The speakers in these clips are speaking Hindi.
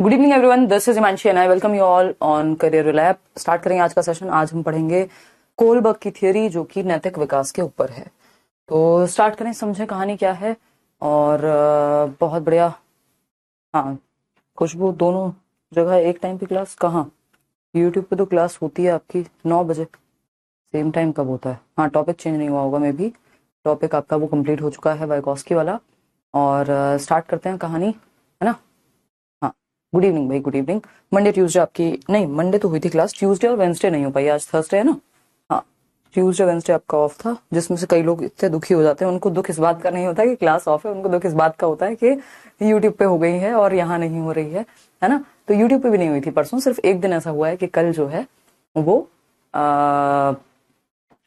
Good evening everyone, this is Himanshi and I welcome you all on career lab. Start करेंगे आज का सेशन। आज हम पढ़ेंगे कोहलबर्ग की थियरी जो कि नैतिक विकास के ऊपर है। तो स्टार्ट करें, समझें कहानी क्या है। और बहुत बढ़िया। हाँ, खुशबू दोनों जगह एक टाइम की क्लास कहाँ? यूट्यूब पे तो क्लास होती है आपकी 9 बजे। सेम टाइम कब होता है? हाँ, टॉपिक चेंज नहीं हुआ होगा, मे बी टॉपिक आपका वो कंप्लीट हो चुका है वाइकॉस्की वाला। और स्टार्ट करते हैं कहानी, है ना। हाँ, गुड इवनिंग भाई, गुड इवनिंग। मंडे ट्यूसडे आपकी नहीं, मंडे तो हुई थी क्लास, ट्यूसडे और वेंसडे नहीं हो पाई। आज थर्सडे है ना। हाँ, ट्यूसडे वेंसडे आपका ऑफ था, जिसमें से कई लोग इतने दुखी हो जाते हैं। उनको दुख इस बात का नहीं होता कि क्लास ऑफ है, उनको दुख इस बात का होता है कि यूट्यूब पे हो गई है और यहाँ नहीं हो रही है ना। तो यूट्यूब पे भी नहीं हुई थी परसों, सिर्फ एक दिन ऐसा हुआ है कि कल जो है वो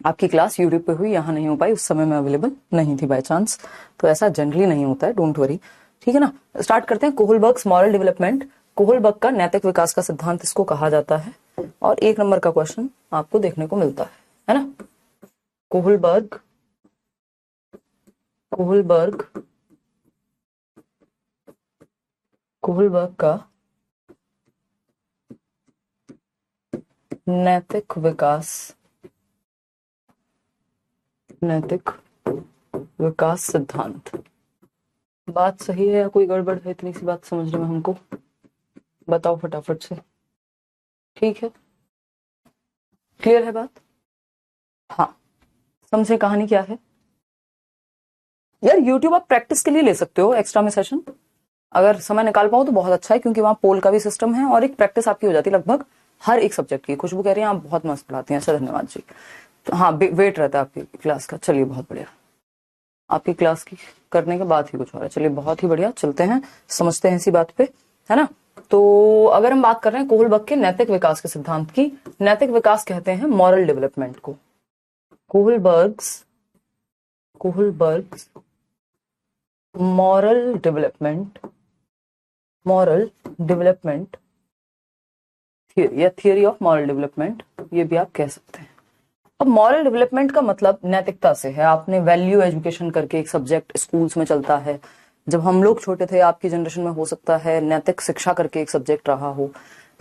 आपकी क्लास यूट्यूब पे हुई, यहाँ नहीं हो पाई। उस समय में अवेलेबल नहीं थी बाय चांस। तो ऐसा जनरली नहीं होता है, डोंट वरी, ठीक है ना। स्टार्ट करते हैं। कोहलबर्ग्स मॉरल डेवलपमेंट, कोहलबर्ग का नैतिक विकास का सिद्धांत इसको कहा जाता है। और 1 नंबर का क्वेश्चन आपको देखने को मिलता है ना। कोहलबर्ग कोहलबर्ग कोहलबर्ग का नैतिक विकास सिद्धांत। बात सही है या कोई गड़बड़ है? इतनी सी बात समझने में हमको बताओ फटाफट से। ठीक है, क्लियर है बात? हाँ, समझे कहानी क्या है यार। यूट्यूब आप प्रैक्टिस के लिए ले सकते हो एक्स्ट्रा में सेशन, अगर समय निकाल पाओ तो बहुत अच्छा है, क्योंकि वहां पोल का भी सिस्टम है और एक प्रैक्टिस आपकी हो जाती है लगभग हर एक सब्जेक्ट की। खुशबू कह रही है आप बहुत मस्त पढ़ाती हैं। अच्छा, धन्यवाद जी। तो हाँ, वेट रहता है आपकी क्लास का। चलिए, बहुत बढ़िया। आपकी क्लास की करने के बाद ही कुछ हो रहा है। चलिए, बहुत ही बढ़िया। चलते हैं, समझते हैं इसी बात पे, है ना। तो अगर हम बात कर रहे हैं कोहलबर्ग के नैतिक विकास के सिद्धांत की, नैतिक विकास कहते हैं मॉरल डेवलपमेंट को। कोहलबर्ग्स मॉरल डेवलपमेंट थियरी या थियरी ऑफ मॉरल डेवलपमेंट, ये भी आप कह सकते हैं। अब मॉरल डेवलपमेंट का मतलब नैतिकता से है। आपने वैल्यू एजुकेशन करके एक सब्जेक्ट स्कूल्स में चलता है। जब हम लोग छोटे थे, आपकी जनरेशन में हो सकता है नैतिक शिक्षा करके एक सब्जेक्ट रहा हो।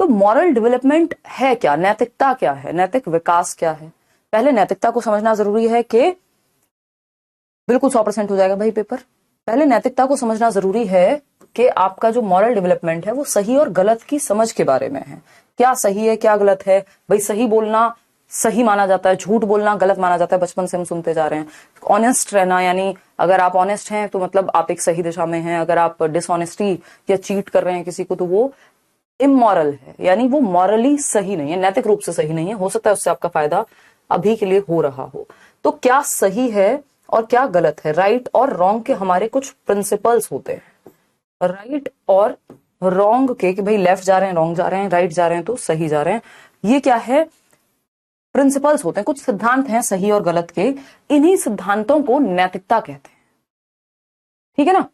तो मॉरल डेवलपमेंट है क्या? नैतिकता क्या है? नैतिक विकास क्या है? पहले नैतिकता को समझना जरूरी है कि बिल्कुल 100% हो जाएगा भाई पेपर। पहले नैतिकता को समझना जरूरी है कि आपका जो मॉरल डेवलपमेंट है वो सही और गलत की समझ के बारे में है। क्या सही है, क्या गलत है। भाई, सही बोलना सही माना जाता है, झूठ बोलना गलत माना जाता है। बचपन से हम सुनते जा रहे हैं। ऑनेस्ट रहना, यानी अगर आप ऑनेस्ट हैं तो मतलब आप एक सही दिशा में हैं। अगर आप डिसऑनेस्टी या चीट कर रहे हैं किसी को तो वो इमोरल है, यानी वो मॉरली सही नहीं है, नैतिक रूप से सही नहीं है। हो सकता है उससे आपका फायदा अभी के लिए हो रहा हो। तो क्या सही है और क्या गलत है, राइट और रॉन्ग के हमारे कुछ प्रिंसिपल्स होते हैं। राइट और रॉन्ग के, कि भाई लेफ्ट जा रहे हैं रॉन्ग जा रहे हैं, राइट जा रहे हैं तो सही जा रहे हैं, ये क्या है? प्रिंसिपल्स होते हैं, कुछ सिद्धांत हैं सही और गलत के। इन्हीं सिद्धांतों को नैतिकता कहते हैं, ठीक है ना।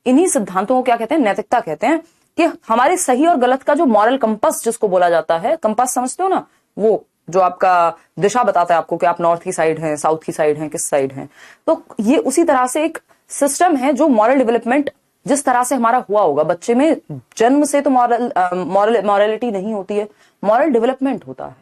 इन्हीं सिद्धांतों को क्या कहते हैं? नैतिकता कहते हैं। कि हमारे सही और गलत का जो मॉरल कंपास जिसको बोला जाता है, कंपास समझते हो ना, वो जो आपका दिशा बताता है आपको कि आप नॉर्थ की साइड हैं, साउथ की साइड हैं, किस साइड हैं। तो ये उसी तरह से एक सिस्टम है जो मॉरल डेवलपमेंट जिस तरह से हमारा हुआ होगा। बच्चे में जन्म से तो मॉरलिटी नहीं होती है, मॉरल डेवलपमेंट होता है।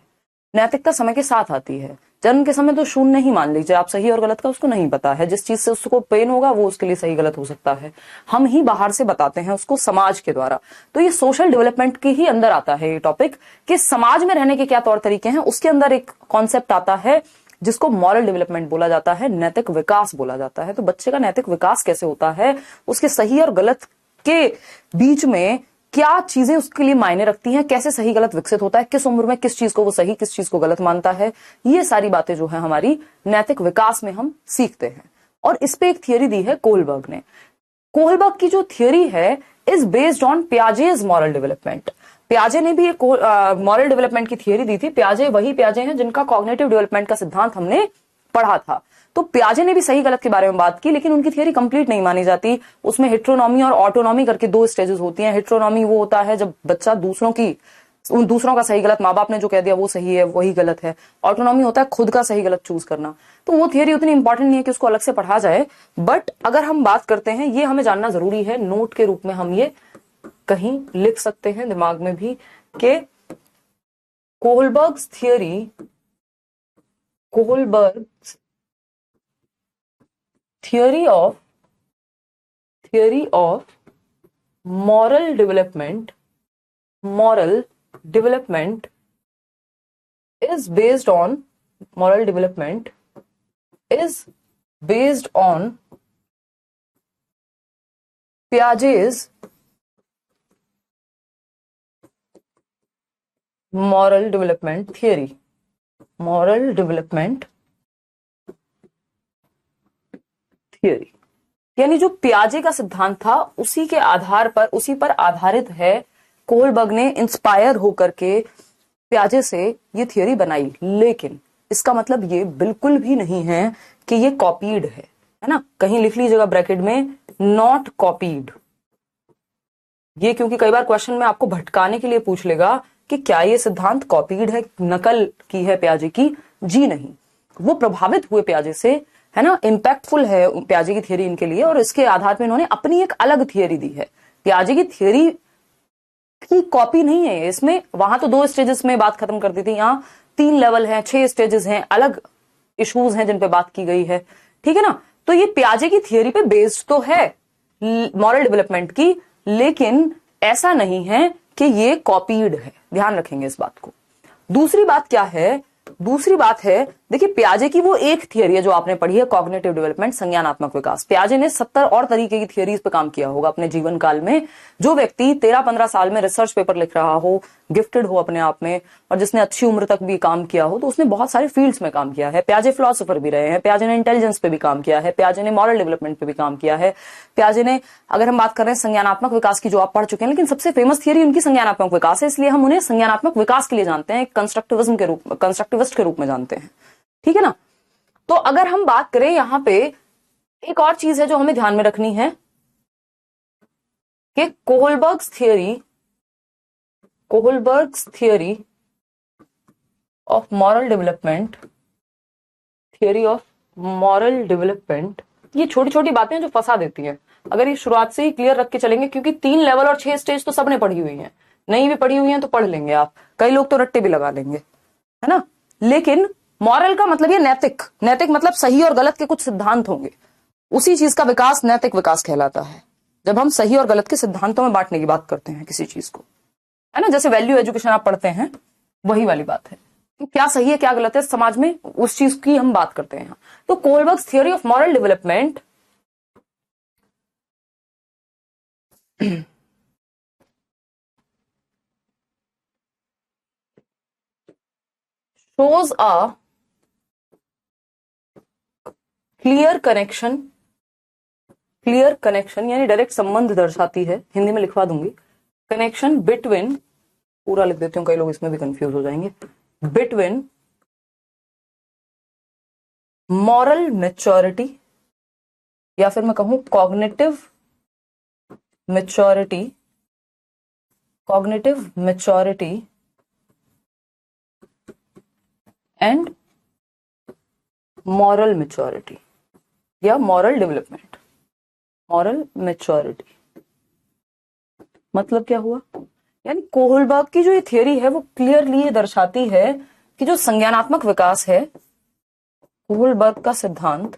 नैतिकता समय के साथ आती है। जन्म के समय तो शून्य ही मान लीजिए आप, सही और गलत का उसको नहीं पता है। जिस चीज से उसको पेन होगा वो उसके लिए सही गलत हो सकता है। हम ही बाहर से बताते हैं उसको समाज के द्वारा। तो ये सोशल डेवलपमेंट के ही अंदर आता है ये टॉपिक, कि समाज में रहने के क्या तौर तरीके हैं। उसके अंदर एक कॉन्सेप्ट आता है जिसको मॉरल डेवलपमेंट बोला जाता है, नैतिक विकास बोला जाता है। तो बच्चे का नैतिक विकास कैसे होता है, उसके सही और गलत के बीच में क्या चीजें उसके लिए मायने रखती हैं, कैसे सही गलत विकसित होता है, किस उम्र में किस चीज को वो सही किस चीज को गलत मानता है, ये सारी बातें जो है हमारी नैतिक विकास में हम सीखते हैं। और इस पे एक थियरी दी है कोहलबर्ग ने। कोहलबर्ग की जो थियरी है is based on Piaget's moral development. पियाजे ने भी एक मॉरल डेवलपमेंट की थियरी दी थी। पियाजे वही पियाजे हैं जिनका कॉग्निटिव डेवलपमेंट का सिद्धांत हमने पढ़ा था। तो पियाजे ने भी सही गलत के बारे में बात की, लेकिन उनकी थियरी कंप्लीट नहीं मानी जाती। उसमें हेट्रोनॉमी और ऑटोनॉमी करके 2 स्टेजेस होती हैं। हेट्रोनॉमी वो होता है जब बच्चा दूसरों का सही गलत, माँ बाप ने जो कह दिया वो सही है वही गलत है। ऑटोनॉमी होता है खुद का सही गलत चूज करना। तो वो थियरी उतनी इंपॉर्टेंट नहीं है कि उसको अलग से पढ़ा जाए, बट अगर हम बात करते हैं, ये हमें जानना जरूरी है, नोट के रूप में हम ये कहीं लिख सकते हैं दिमाग में भी कि Kohlberg's theory of moral development is based on moral development is based on Piaget's moral development theory. Moral development theory यानी जो पियाजे का सिद्धांत था उसी के आधार पर, उसी पर आधारित है। कोहलबर्ग ने इंस्पायर होकर के पियाजे से ये थियरी बनाई, लेकिन इसका मतलब ये बिल्कुल भी नहीं है कि ये कॉपीड है ना। कहीं लिख लीजिएगा ब्रैकेट में, नॉट कॉपीड। ये क्योंकि कई बार क्वेश्चन में आपको भटकाने के लिए पूछ लेगा कि क्या ये सिद्धांत कॉपीड है, नकल की है पियाजे की। जी नहीं, वो प्रभावित हुए पियाजे से, है ना। इंपैक्टफुल है पियाजे की थियरी इनके लिए, और इसके आधार पर इन्होंने अपनी एक अलग थियरी दी है। पियाजे की थियरी की कॉपी नहीं है इसमें। वहां तो 2 स्टेजेस में बात खत्म कर दी थी, यहाँ 3 लेवल है, 6 स्टेजेस हैं, अलग इश्यूज हैं जिन पे बात की गई है, ठीक है ना। तो ये पियाजे की थियरी पे बेस्ड तो है मॉरल डेवलपमेंट की, लेकिन ऐसा नहीं है कि ये कॉपीड है। ध्यान रखेंगे इस बात को। दूसरी बात है, देखिए पियाजे की वो एक थियरी है जो आपने पढ़ी है, कॉग्निटिव डेवलपमेंट, संज्ञानात्मक विकास। पियाजे ने 70 और तरीके की थियरीज पे काम किया होगा अपने जीवन काल में। जो व्यक्ति 13-15 साल में रिसर्च पेपर लिख रहा हो, गिफ्टेड हो अपने आप में, और जिसने अच्छी उम्र तक भी काम किया हो, तो उसने बहुत सारे फील्ड्स में काम किया है। पियाजे फिलोसोफर भी रहे हैं, पियाजे ने इंटेलिजेंस पे भी काम किया है, पियाजे ने मॉरल डेवलपमेंट पे भी काम किया है। पियाजे ने, अगर हम बात कर रहे हैं संज्ञानात्मक विकास की, जो आप पढ़ चुके हैं, लेकिन सबसे फेमस थियरी उनकी संज्ञानात्मक विकास है, इसलिए हम उन्हें संज्ञानात्मक विकास के लिए जानते हैं, कंस्ट्रक्टिविस्ट के रूप में जानते हैं, ठीक है ना। तो अगर हम बात करें यहां पे, एक और चीज है जो हमें ध्यान में रखनी है कि Kohlberg's theory of moral development, ये छोटी छोटी बातें जो फंसा देती हैं। अगर ये शुरुआत से ही क्लियर रख के चलेंगे, क्योंकि 3 लेवल और 6 स्टेज तो सबने पढ़ी हुई है, नहीं भी पढ़ी हुई है तो पढ़ लेंगे आप, कई लोग तो रट्टे भी लगा लेंगे, है ना। लेकिन मॉरल का मतलब ये नैतिक मतलब सही और गलत के कुछ सिद्धांत होंगे, उसी चीज का विकास नैतिक विकास कहलाता है। जब हम सही और गलत के सिद्धांतों में बांटने की बात करते हैं किसी चीज को, है ना, जैसे वैल्यू एजुकेशन आप पढ़ते हैं, वही वाली बात है कि क्या सही है क्या गलत है समाज में, उस चीज की हम बात करते हैं। तो Kohlberg's theory of moral development shows a clear connection यानी डायरेक्ट संबंध दर्शाती है, हिंदी में लिखवा दूंगी, कनेक्शन बिटवीन, पूरा लिख देती हूं, कई लोग इसमें भी कंफ्यूज हो जाएंगे, बिटवीन मॉरल मैच्योरिटी, या फिर मैं कहूं cognitive maturity and moral maturity, या मॉरल डेवलपमेंट। मॉरल मैच्योरिटी मतलब क्या हुआ, यानी कोहलबर्ग की जो ये थियरी है वो क्लियरली ये दर्शाती है कि जो संज्ञानात्मक विकास है, कोहलबर्ग का सिद्धांत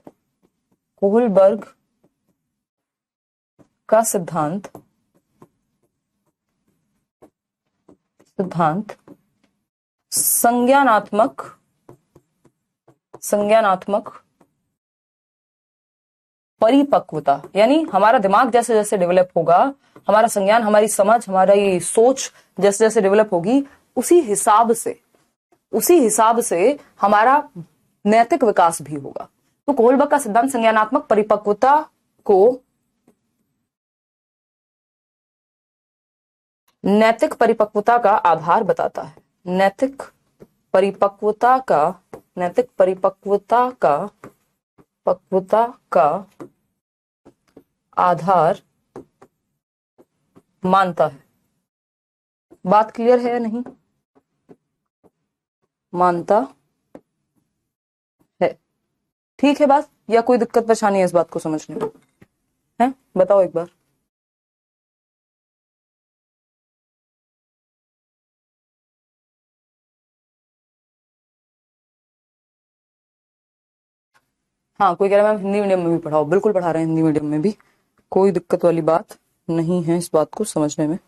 संज्ञानात्मक परिपक्वता, यानी हमारा दिमाग जैसे जैसे डेवलप होगा, हमारा संज्ञान, हमारी समझ, हमारी सोच जैसे जैसे डेवलप होगी, उसी हिसाब से हमारा नैतिक विकास भी होगा। तो कोहलबर्ग का सिद्धांत संज्ञानात्मक परिपक्वता को नैतिक परिपक्वता का आधार बताता है। नैतिक परिपक्वता का आधार मानता है। बात क्लियर है या नहीं? मानता है, ठीक है बात, या कोई दिक्कत परेशानी है इस बात को समझने में? है, बताओ एक बार। हाँ, कोई कह रहा है मैम हिंदी मीडियम में भी पढ़ाओ, बिल्कुल पढ़ा रहे हैं हिंदी मीडियम में भी, कोई दिक्कत वाली बात नहीं है इस बात को समझने में।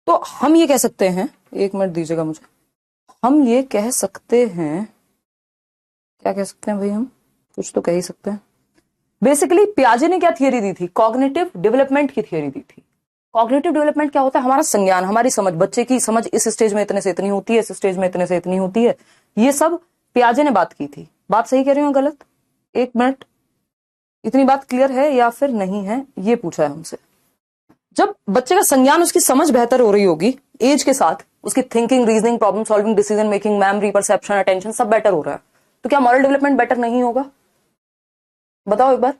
तो हम ये कह सकते हैं, एक मिनट दीजिएगा मुझे, हम ये कह सकते हैं, क्या कह सकते हैं भाई, हम कुछ तो कह ही सकते हैं। बेसिकली पियाजे ने क्या थियरी दी थी, कॉग्निटिव डेवलपमेंट की थियरी दी थी। कॉग्निटिव डेवलपमेंट क्या होता है, हमारा संज्ञान, हमारी समझ, बच्चे की समझ इस स्टेज में इतने से इतनी होती है, इस स्टेज में इतने से इतनी होती है, ये सब पियाजे ने बात की थी। बात सही कह रही हूं गलत? एक मिनट, इतनी बात क्लियर है या फिर नहीं है, ये पूछा है हमसे। जब बच्चे का संज्ञान, उसकी समझ बेहतर हो रही होगी एज के साथ, उसकी thinking, reasoning, problem solving, decision making, memory, perception, attention सब बेटर हो रहा है, तो क्या मॉरल डेवलपमेंट बेटर नहीं होगा? बताओ एक बार।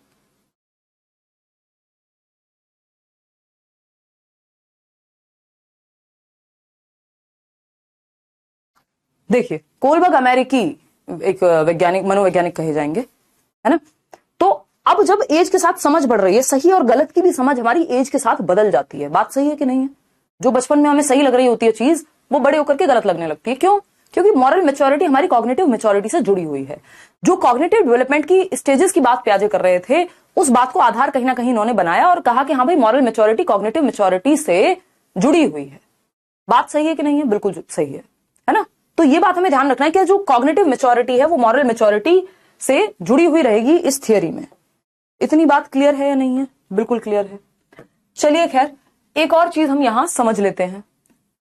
देखिए, कोलबर्ग अमेरिकी एक वैज्ञानिक, मनोवैज्ञानिक कहे जाएंगे, है ना। तो अब जब एज के साथ समझ बढ़ रही है, सही और गलत की भी समझ हमारी एज के साथ बदल जाती है। बात सही है कि नहीं है? जो बचपन में हमें सही लग रही होती है चीज, वो बड़े होकर के गलत लगने लगती है। क्यों? क्योंकि मॉरल मेच्योरिटी हमारी कॉग्निटिव मेच्योरिटी से जुड़ी हुई है। जो कॉग्निटिव डेवलपमेंट की स्टेजेस की बात प्याजे कर रहे थे, उस बात को आधार कहीं ना कहीं इन्होंने बनाया और कहा कि हाँ भाई, मॉरल मेच्योरिटी कॉग्निटिव मेच्योरिटी से जुड़ी हुई है। बात सही है कि नहीं है? बिल्कुल सही है ना। तो ये बात हमें ध्यान रखना है कि जो कॉग्निटिव मेच्योरिटी है वो मॉरल मेच्योरिटी से जुड़ी हुई रहेगी इस थियरी में। इतनी बात क्लियर है या नहीं है? बिल्कुल क्लियर है। चलिए खैर, एक और चीज हम यहां समझ लेते हैं।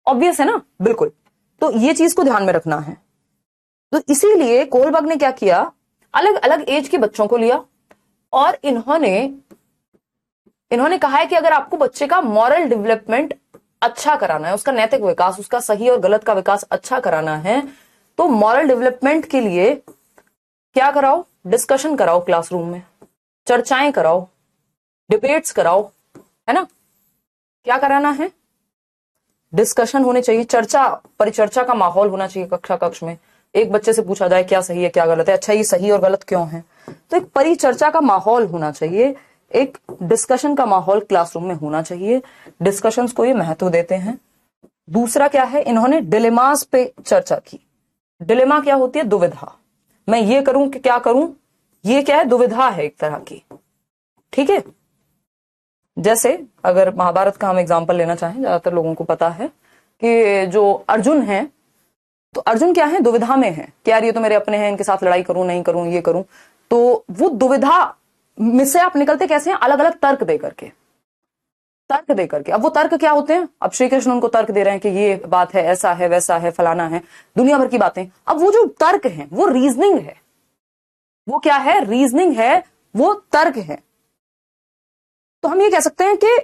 ऑब्वियस है ना? बिल्कुल। तो ये चीज को ध्यान में रखना है। तो इसीलिए कोलबर्ग ने क्या किया, अलग अलग एज के बच्चों को लिया और इन्होंने कहा है कि अगर आपको बच्चे का मॉरल डेवलपमेंट अच्छा कराना है, उसका नैतिक विकास, उसका सही और गलत का विकास अच्छा कराना है, तो मॉरल डेवलपमेंट के लिए क्या कराओ, डिस्कशन कराओ, क्लासरूम में चर्चाएं कराओ, डिबेट्स कराओ, है ना। क्या कराना है? डिस्कशन होने चाहिए, चर्चा, परिचर्चा का माहौल होना चाहिए कक्षा कक्ष में। एक बच्चे से पूछा जाए क्या सही है क्या गलत है, अच्छा ये सही और गलत क्यों है। तो एक परिचर्चा का माहौल होना चाहिए, एक डिस्कशन का माहौल क्लासरूम में होना चाहिए। डिस्कशंस को ये महत्व देते हैं। दूसरा क्या है, इन्होंने डिलेमास पे चर्चा की। डिलेमा क्या होती है? दुविधा। मैं ये करूं कि क्या करूं, ये क्या है? दुविधा है एक तरह की। ठीक है। जैसे अगर महाभारत का हम एग्जांपल लेना चाहें, ज्यादातर लोगों को पता है कि जो अर्जुन है, तो अर्जुन क्या है? दुविधा में है कि यार ये तो मेरे अपने हैं, इनके साथ लड़ाई करूं नहीं करूं, ये करूं। तो वो दुविधा में से आप निकलते कैसे हैं? अलग अलग तर्क दे करके, तर्क दे करके। अब वो तर्क क्या होते हैं? अब श्री कृष्ण उनको तर्क दे रहे हैं कि ये बात है, ऐसा है, वैसा है, फलाना है, दुनिया भर की बातें। अब वो जो तर्क है वो रीजनिंग है। वो क्या है? रीजनिंग है, वो तर्क है। तो हम ये कह सकते हैं कि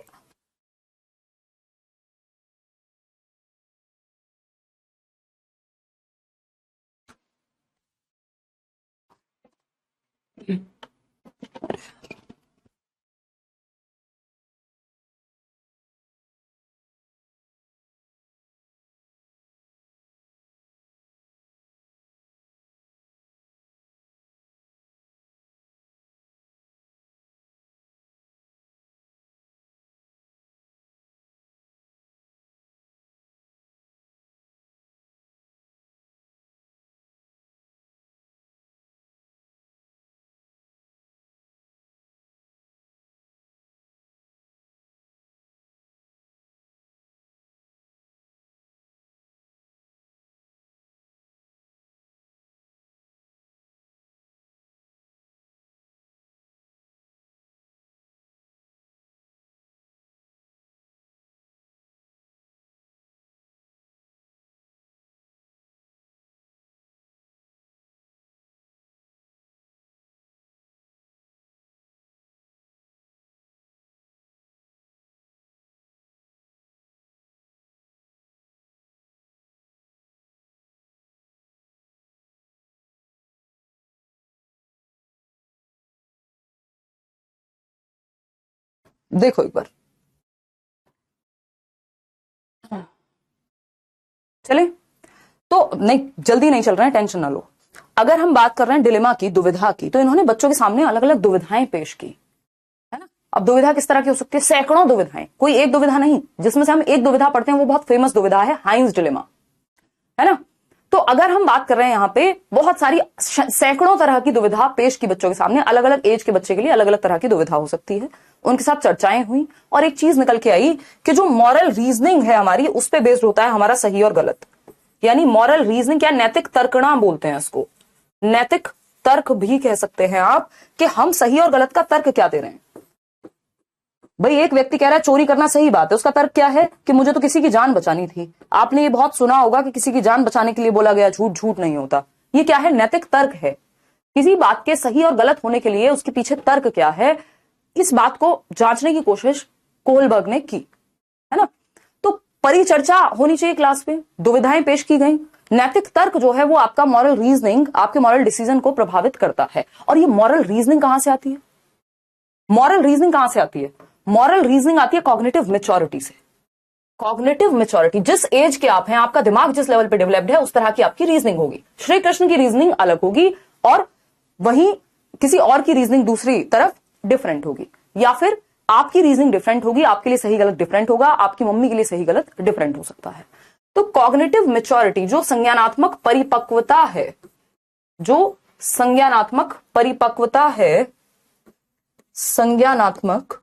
देखो एक बार, चले तो नहीं, जल्दी नहीं चल रहे हैं, टेंशन ना लो। अगर हम बात कर रहे हैं डिलेमा की, दुविधा की, तो इन्होंने बच्चों के सामने अलग अलग दुविधाएं पेश की, है ना। अब दुविधा किस तरह की हो सकती है? सैकड़ों दुविधाएं, कोई एक दुविधा नहीं। जिसमें से हम एक दुविधा पढ़ते हैं वो बहुत फेमस दुविधा है, हाइंस डिलेमा, है ना। तो अगर हम बात कर रहे हैं यहाँ पे बहुत सारी सैकड़ों तरह की दुविधा पेश की बच्चों के सामने, अलग अलग एज के बच्चे के लिए अलग अलग तरह की दुविधा हो सकती है, उनके साथ चर्चाएं हुई और एक चीज निकल के आई कि जो मॉरल रीजनिंग है हमारी, उस पे बेस्ड होता है हमारा सही और गलत। यानी मॉरल रीजनिंग क्या, नैतिक तर्कणा बोलते हैं इसको, नैतिक तर्क भी कह सकते हैं आप, कि हम सही और गलत का तर्क क्या दे रहे हैं। भाई एक व्यक्ति कह रहा है चोरी करना सही बात है, उसका तर्क क्या है कि मुझे तो किसी की जान बचानी थी। आपने ये बहुत सुना होगा कि किसी की जान बचाने के लिए बोला गया झूठ झूठ नहीं होता। ये क्या है, नैतिक तर्क है। किसी बात के सही और गलत होने के लिए उसके पीछे तर्क क्या है, इस बात को जांचने की कोशिश कोहलबर्ग ने की, है ना। तो परिचर्चा होनी चाहिए क्लास में, दुविधाएं पेश की गई। नैतिक तर्क जो है वो आपका मॉरल रीजनिंग, आपके मॉरल डिसीजन को प्रभावित करता है। और ये मॉरल रीजनिंग कहां से आती है, मॉरल रीजनिंग कहां से आती है? मॉरल रीजनिंग आती है कॉग्निटिव मैच्योरिटी से। कॉग्निटिव मैच्योरिटी, जिस एज के आप हैं, आपका दिमाग जिस लेवल पे डेवलप्ड है, उस तरह की आपकी रीजनिंग होगी। श्री कृष्ण की रीजनिंग अलग होगी और वहीं किसी और की रीजनिंग दूसरी तरफ डिफरेंट होगी, या फिर आपकी रीजनिंग डिफरेंट होगी, आपके लिए सही गलत डिफरेंट होगा, आपकी मम्मी के लिए सही गलत डिफरेंट हो सकता है। तो कॉग्निटिव मैच्योरिटी जो संज्ञानात्मक परिपक्वता है, जो संज्ञानात्मक परिपक्वता है, संज्ञानात्मक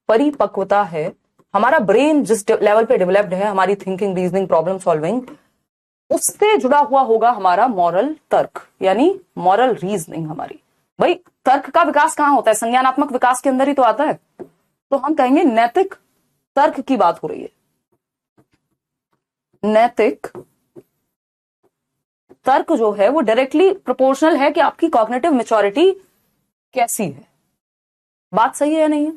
परिपक्वता है, हमारा ब्रेन जिस लेवल पे डेवलप्ड है, हमारी थिंकिंग, रीजनिंग, प्रॉब्लम सॉल्विंग, उससे जुड़ा हुआ होगा हमारा मॉरल तर्क, यानी मॉरल रीजनिंग हमारी। भाई तर्क का विकास कहां होता है, संज्ञानात्मक विकास के अंदर ही तो आता है। तो हम कहेंगे नैतिक तर्क की बात हो रही है। नैतिक तर्क जो है वो डायरेक्टली प्रोपोर्शनल है कि आपकी कॉग्निटिव मैच्योरिटी कैसी है। बात सही है या नहीं है?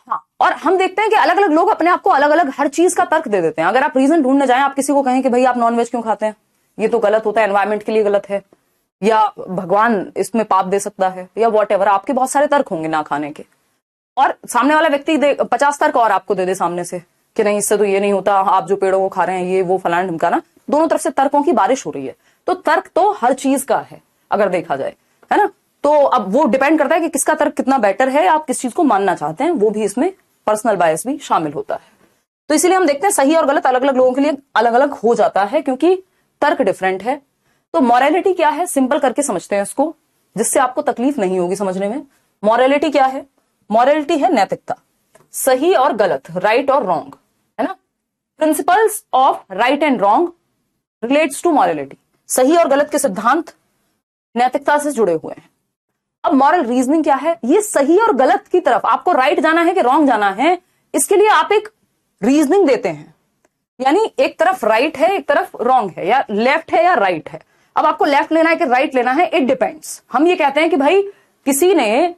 हाँ, और हम देखते हैं कि अलग अलग लोग अपने आप को अलग अलग हर चीज का तर्क दे देते हैं। अगर आप रीजन ढूंढने जाएं, आप किसी को कहें कि भाई आप नॉनवेज क्यों खाते हैं, ये तो गलत होता है, एनवायरमेंट के लिए गलत है, या भगवान इसमें पाप दे सकता है, या वॉटएवर, आपके बहुत सारे तर्क होंगे ना खाने के। और सामने वाला व्यक्ति 50 तर्क और आपको दे दे सामने से कि नहीं इससे तो ये नहीं होता, आप जो पेड़ों को खा रहे हैं ये वो फलाना ढिमकाना, दोनों तरफ से तर्कों की बारिश हो रही है। तो तर्क तो हर चीज का है अगर देखा जाए, है ना। तो अब वो डिपेंड करता है कि किसका तर्क कितना बेटर है, आप किस चीज को मानना चाहते हैं, वो भी इसमें पर्सनल बायस भी शामिल होता है। तो इसीलिए हम देखते हैं सही और गलत अलग अलग लोगों के लिए अलग अलग हो जाता है, क्योंकि तर्क डिफरेंट है। तो मॉरलिटी क्या है, सिंपल करके समझते हैं इसको, जिससे आपको तकलीफ नहीं होगी समझने में। मॉरलिटी क्या है? मॉरलिटी है नैतिकता, सही और गलत, राइट और रॉन्ग, है ना। Principles of right and wrong relates to morality. सही और गलत के सिद्धांत नैतिकता से जुड़े हुए हैं। अब मॉरल रीजनिंग क्या है? ये सही और गलत की तरफ आपको राइट जाना है कि रॉन्ग जाना है, इसके लिए आप एक रीजनिंग देते हैं। यानी एक तरफ राइट है, एक तरफ रॉन्ग है, या लेफ्ट है या राइट है। अब आपको लेफ्ट लेना है कि राइट लेना है, इट डिपेंड्स। हम ये कहते हैं कि भाई किसी ने,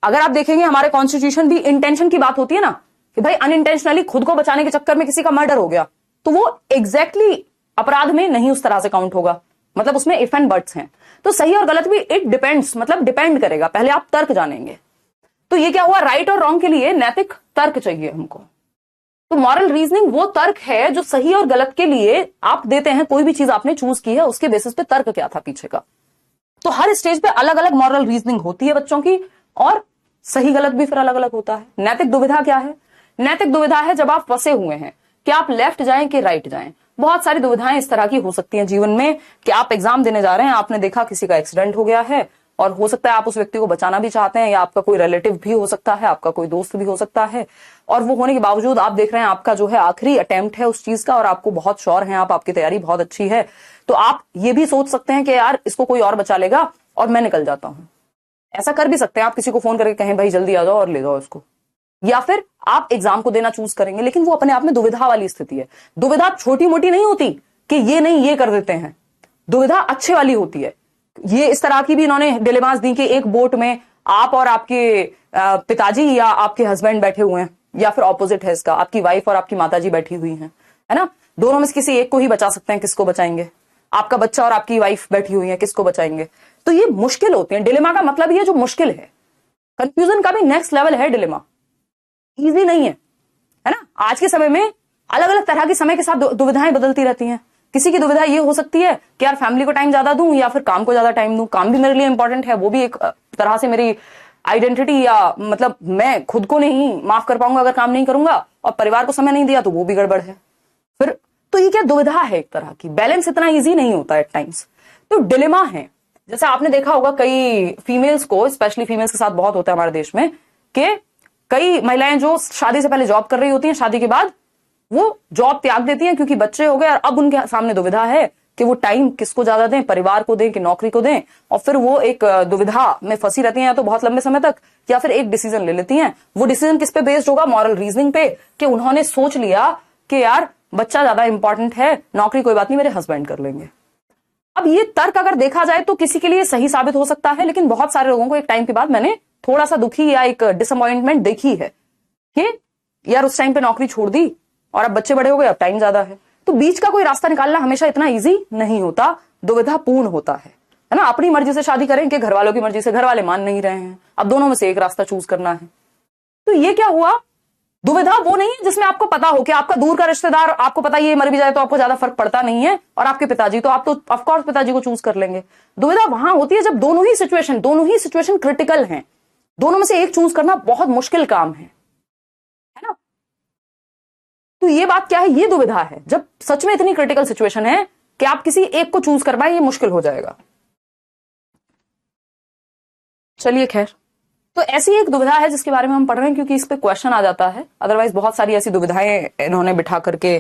अगर आप देखेंगे हमारे कॉन्स्टिट्यूशन भी इंटेंशन की बात होती है ना, कि भाई अनइंटेंशनली खुद को बचाने के चक्कर में किसी का मर्डर हो गया, तो वो एग्जैक्टली अपराध में नहीं उस तरह से काउंट होगा, मतलब उसमें इफ एंड बट्स हैं। तो सही और गलत भी इट डिपेंड्स, मतलब डिपेंड करेगा। पहले आप तर्क जानेंगे। तो ये क्या हुआ, राइट और रॉन्ग के लिए नैतिक तर्क चाहिए हमको। तो मॉरल रीजनिंग वो तर्क है जो सही और गलत के लिए आप देते हैं। कोई भी चीज आपने चूज की है, उसके बेसिस पे तर्क क्या था पीछे का। तो हर स्टेज पे अलग अलग मॉरल रीजनिंग होती है बच्चों की, और सही गलत भी फिर अलग अलग होता है। नैतिक दुविधा क्या है? नैतिक दुविधा है जब आप फंसे हुए हैं कि आप लेफ्ट जाएं कि राइट जाएं। बहुत सारी दुविधाएं इस तरह की हो सकती हैं जीवन में कि आप एग्जाम देने जा रहे हैं, आपने देखा किसी का एक्सीडेंट हो गया है, और हो सकता है आप उस व्यक्ति को बचाना भी चाहते हैं, या आपका कोई रिलेटिव भी हो सकता है, आपका कोई दोस्त भी हो सकता है, और वो होने के बावजूद आप देख रहे हैं आपका जो है आखिरी अटेम्प्ट है उस चीज का, और आपको बहुत श्योर है आप, आपकी तैयारी बहुत अच्छी है। तो आप ये भी सोच सकते हैं कि यार इसको कोई और बचा लेगा और मैं निकल जाता हूं। ऐसा कर भी सकते हैं, आप किसी को फोन करके कहें भाई जल्दी आ जाओ और ले जाओ इसको। या फिर आप एग्जाम को देना चूज करेंगे, लेकिन वो अपने आप में दुविधा वाली स्थिति है। दुविधा छोटी मोटी नहीं होती कि ये नहीं ये कर देते हैं, दुविधा अच्छे वाली होती है। ये इस तरह की भी इन्होंने डिलेमास दी कि एक बोट में आप और आपके पिताजी या आपके हस्बैंड बैठे हुए हैं, या फिर ऑपोजिट है इसका, आपकी वाइफ और आपकी माताजी बैठी हुई हैं, है ना। दोनों में से किसी एक को ही बचा सकते हैं, किसको बचाएंगे? आपका बच्चा और आपकी वाइफ बैठी हुई है, किसको बचाएंगे? तो ये मुश्किल होते हैं। डिलेमा का मतलब ये जो मुश्किल है, कंफ्यूजन का भी नेक्स्ट लेवल है। डिलेमा इजी नहीं है ना। आज के समय में अलग अलग तरह की समय के साथ दुविधाएं बदलती रहती हैं। किसी की दुविधा ये हो सकती है कि यार फैमिली को टाइम ज्यादा दूं या फिर काम को ज्यादा टाइम दूं। काम भी मेरे लिए इंपॉर्टेंट है, वो भी एक तरह से मेरी आइडेंटिटी या मतलब मैं खुद को नहीं माफ कर पाऊंगा अगर काम नहीं करूंगा, और परिवार को समय नहीं दिया तो वो भी गड़बड़ है फिर। तो ये क्या दुविधा है एक तरह की, बैलेंस इतना इजी नहीं होता एट टाइम्स, तो डिलेमा है। जैसे आपने देखा होगा कई फीमेल्स को, स्पेशली फीमेल्स के साथ बहुत होता है हमारे देश में, कि कई महिलाएं जो शादी से पहले जॉब कर रही होती हैं, शादी के बाद वो जॉब त्याग देती हैं क्योंकि बच्चे हो गए और अब उनके सामने दुविधा है कि वो टाइम किसको ज्यादा दें, परिवार को दें कि नौकरी को दें, और फिर वो एक दुविधा में फंसी रहती हैं या तो बहुत लंबे समय तक, या फिर एक डिसीजन ले लेती हैं। वो डिसीजन किस पे बेस्ड होगा, मॉरल रीजनिंग पे, कि उन्होंने सोच लिया कि यार बच्चा ज्यादा इंपॉर्टेंट है, नौकरी कोई बात नहीं मेरे हस्बैंड कर लेंगे। अब ये तर्क अगर देखा जाए तो किसी के लिए सही साबित हो सकता है, लेकिन बहुत सारे लोगों को एक टाइम के बाद मैंने थोड़ा सा दुखी या एक डिसअपॉइंटमेंट देखी है कि यार उस टाइम पे नौकरी छोड़ दी और अब बच्चे बड़े हो गए, अब टाइम ज्यादा है। तो बीच का कोई रास्ता निकालना हमेशा इतना इजी नहीं होता, दुविधापूर्ण होता है ना। अपनी मर्जी से शादी करें कि घर वालों की मर्जी से, घर वाले मान नहीं रहे हैं, अब दोनों में से एक रास्ता चूज करना है। तो ये क्या हुआ, दुविधा वो नहीं है जिसमें आपको पता हो कि आपका दूर का रिश्तेदार, आपको पता ये मर भी जाए तो आपको ज्यादा फर्क पड़ता नहीं है, और आपके पिताजी, तो आप तो ऑफकोर्स पिताजी को चूज कर लेंगे। दुविधा वहां होती है जब दोनों ही सिचुएशन क्रिटिकल हैं, दोनों में से एक चूज करना बहुत मुश्किल काम है ना। तो ये बात क्या है, ये दुविधा है जब सच में इतनी क्रिटिकल सिचुएशन है कि आप किसी एक को चूज कर पाए, ये मुश्किल हो जाएगा। चलिए खैर, तो ऐसी एक दुविधा है जिसके बारे में हम पढ़ रहे हैं क्योंकि इस पे क्वेश्चन आ जाता है। अदरवाइज बहुत सारी ऐसी दुविधाएं इन्होंने बिठा करके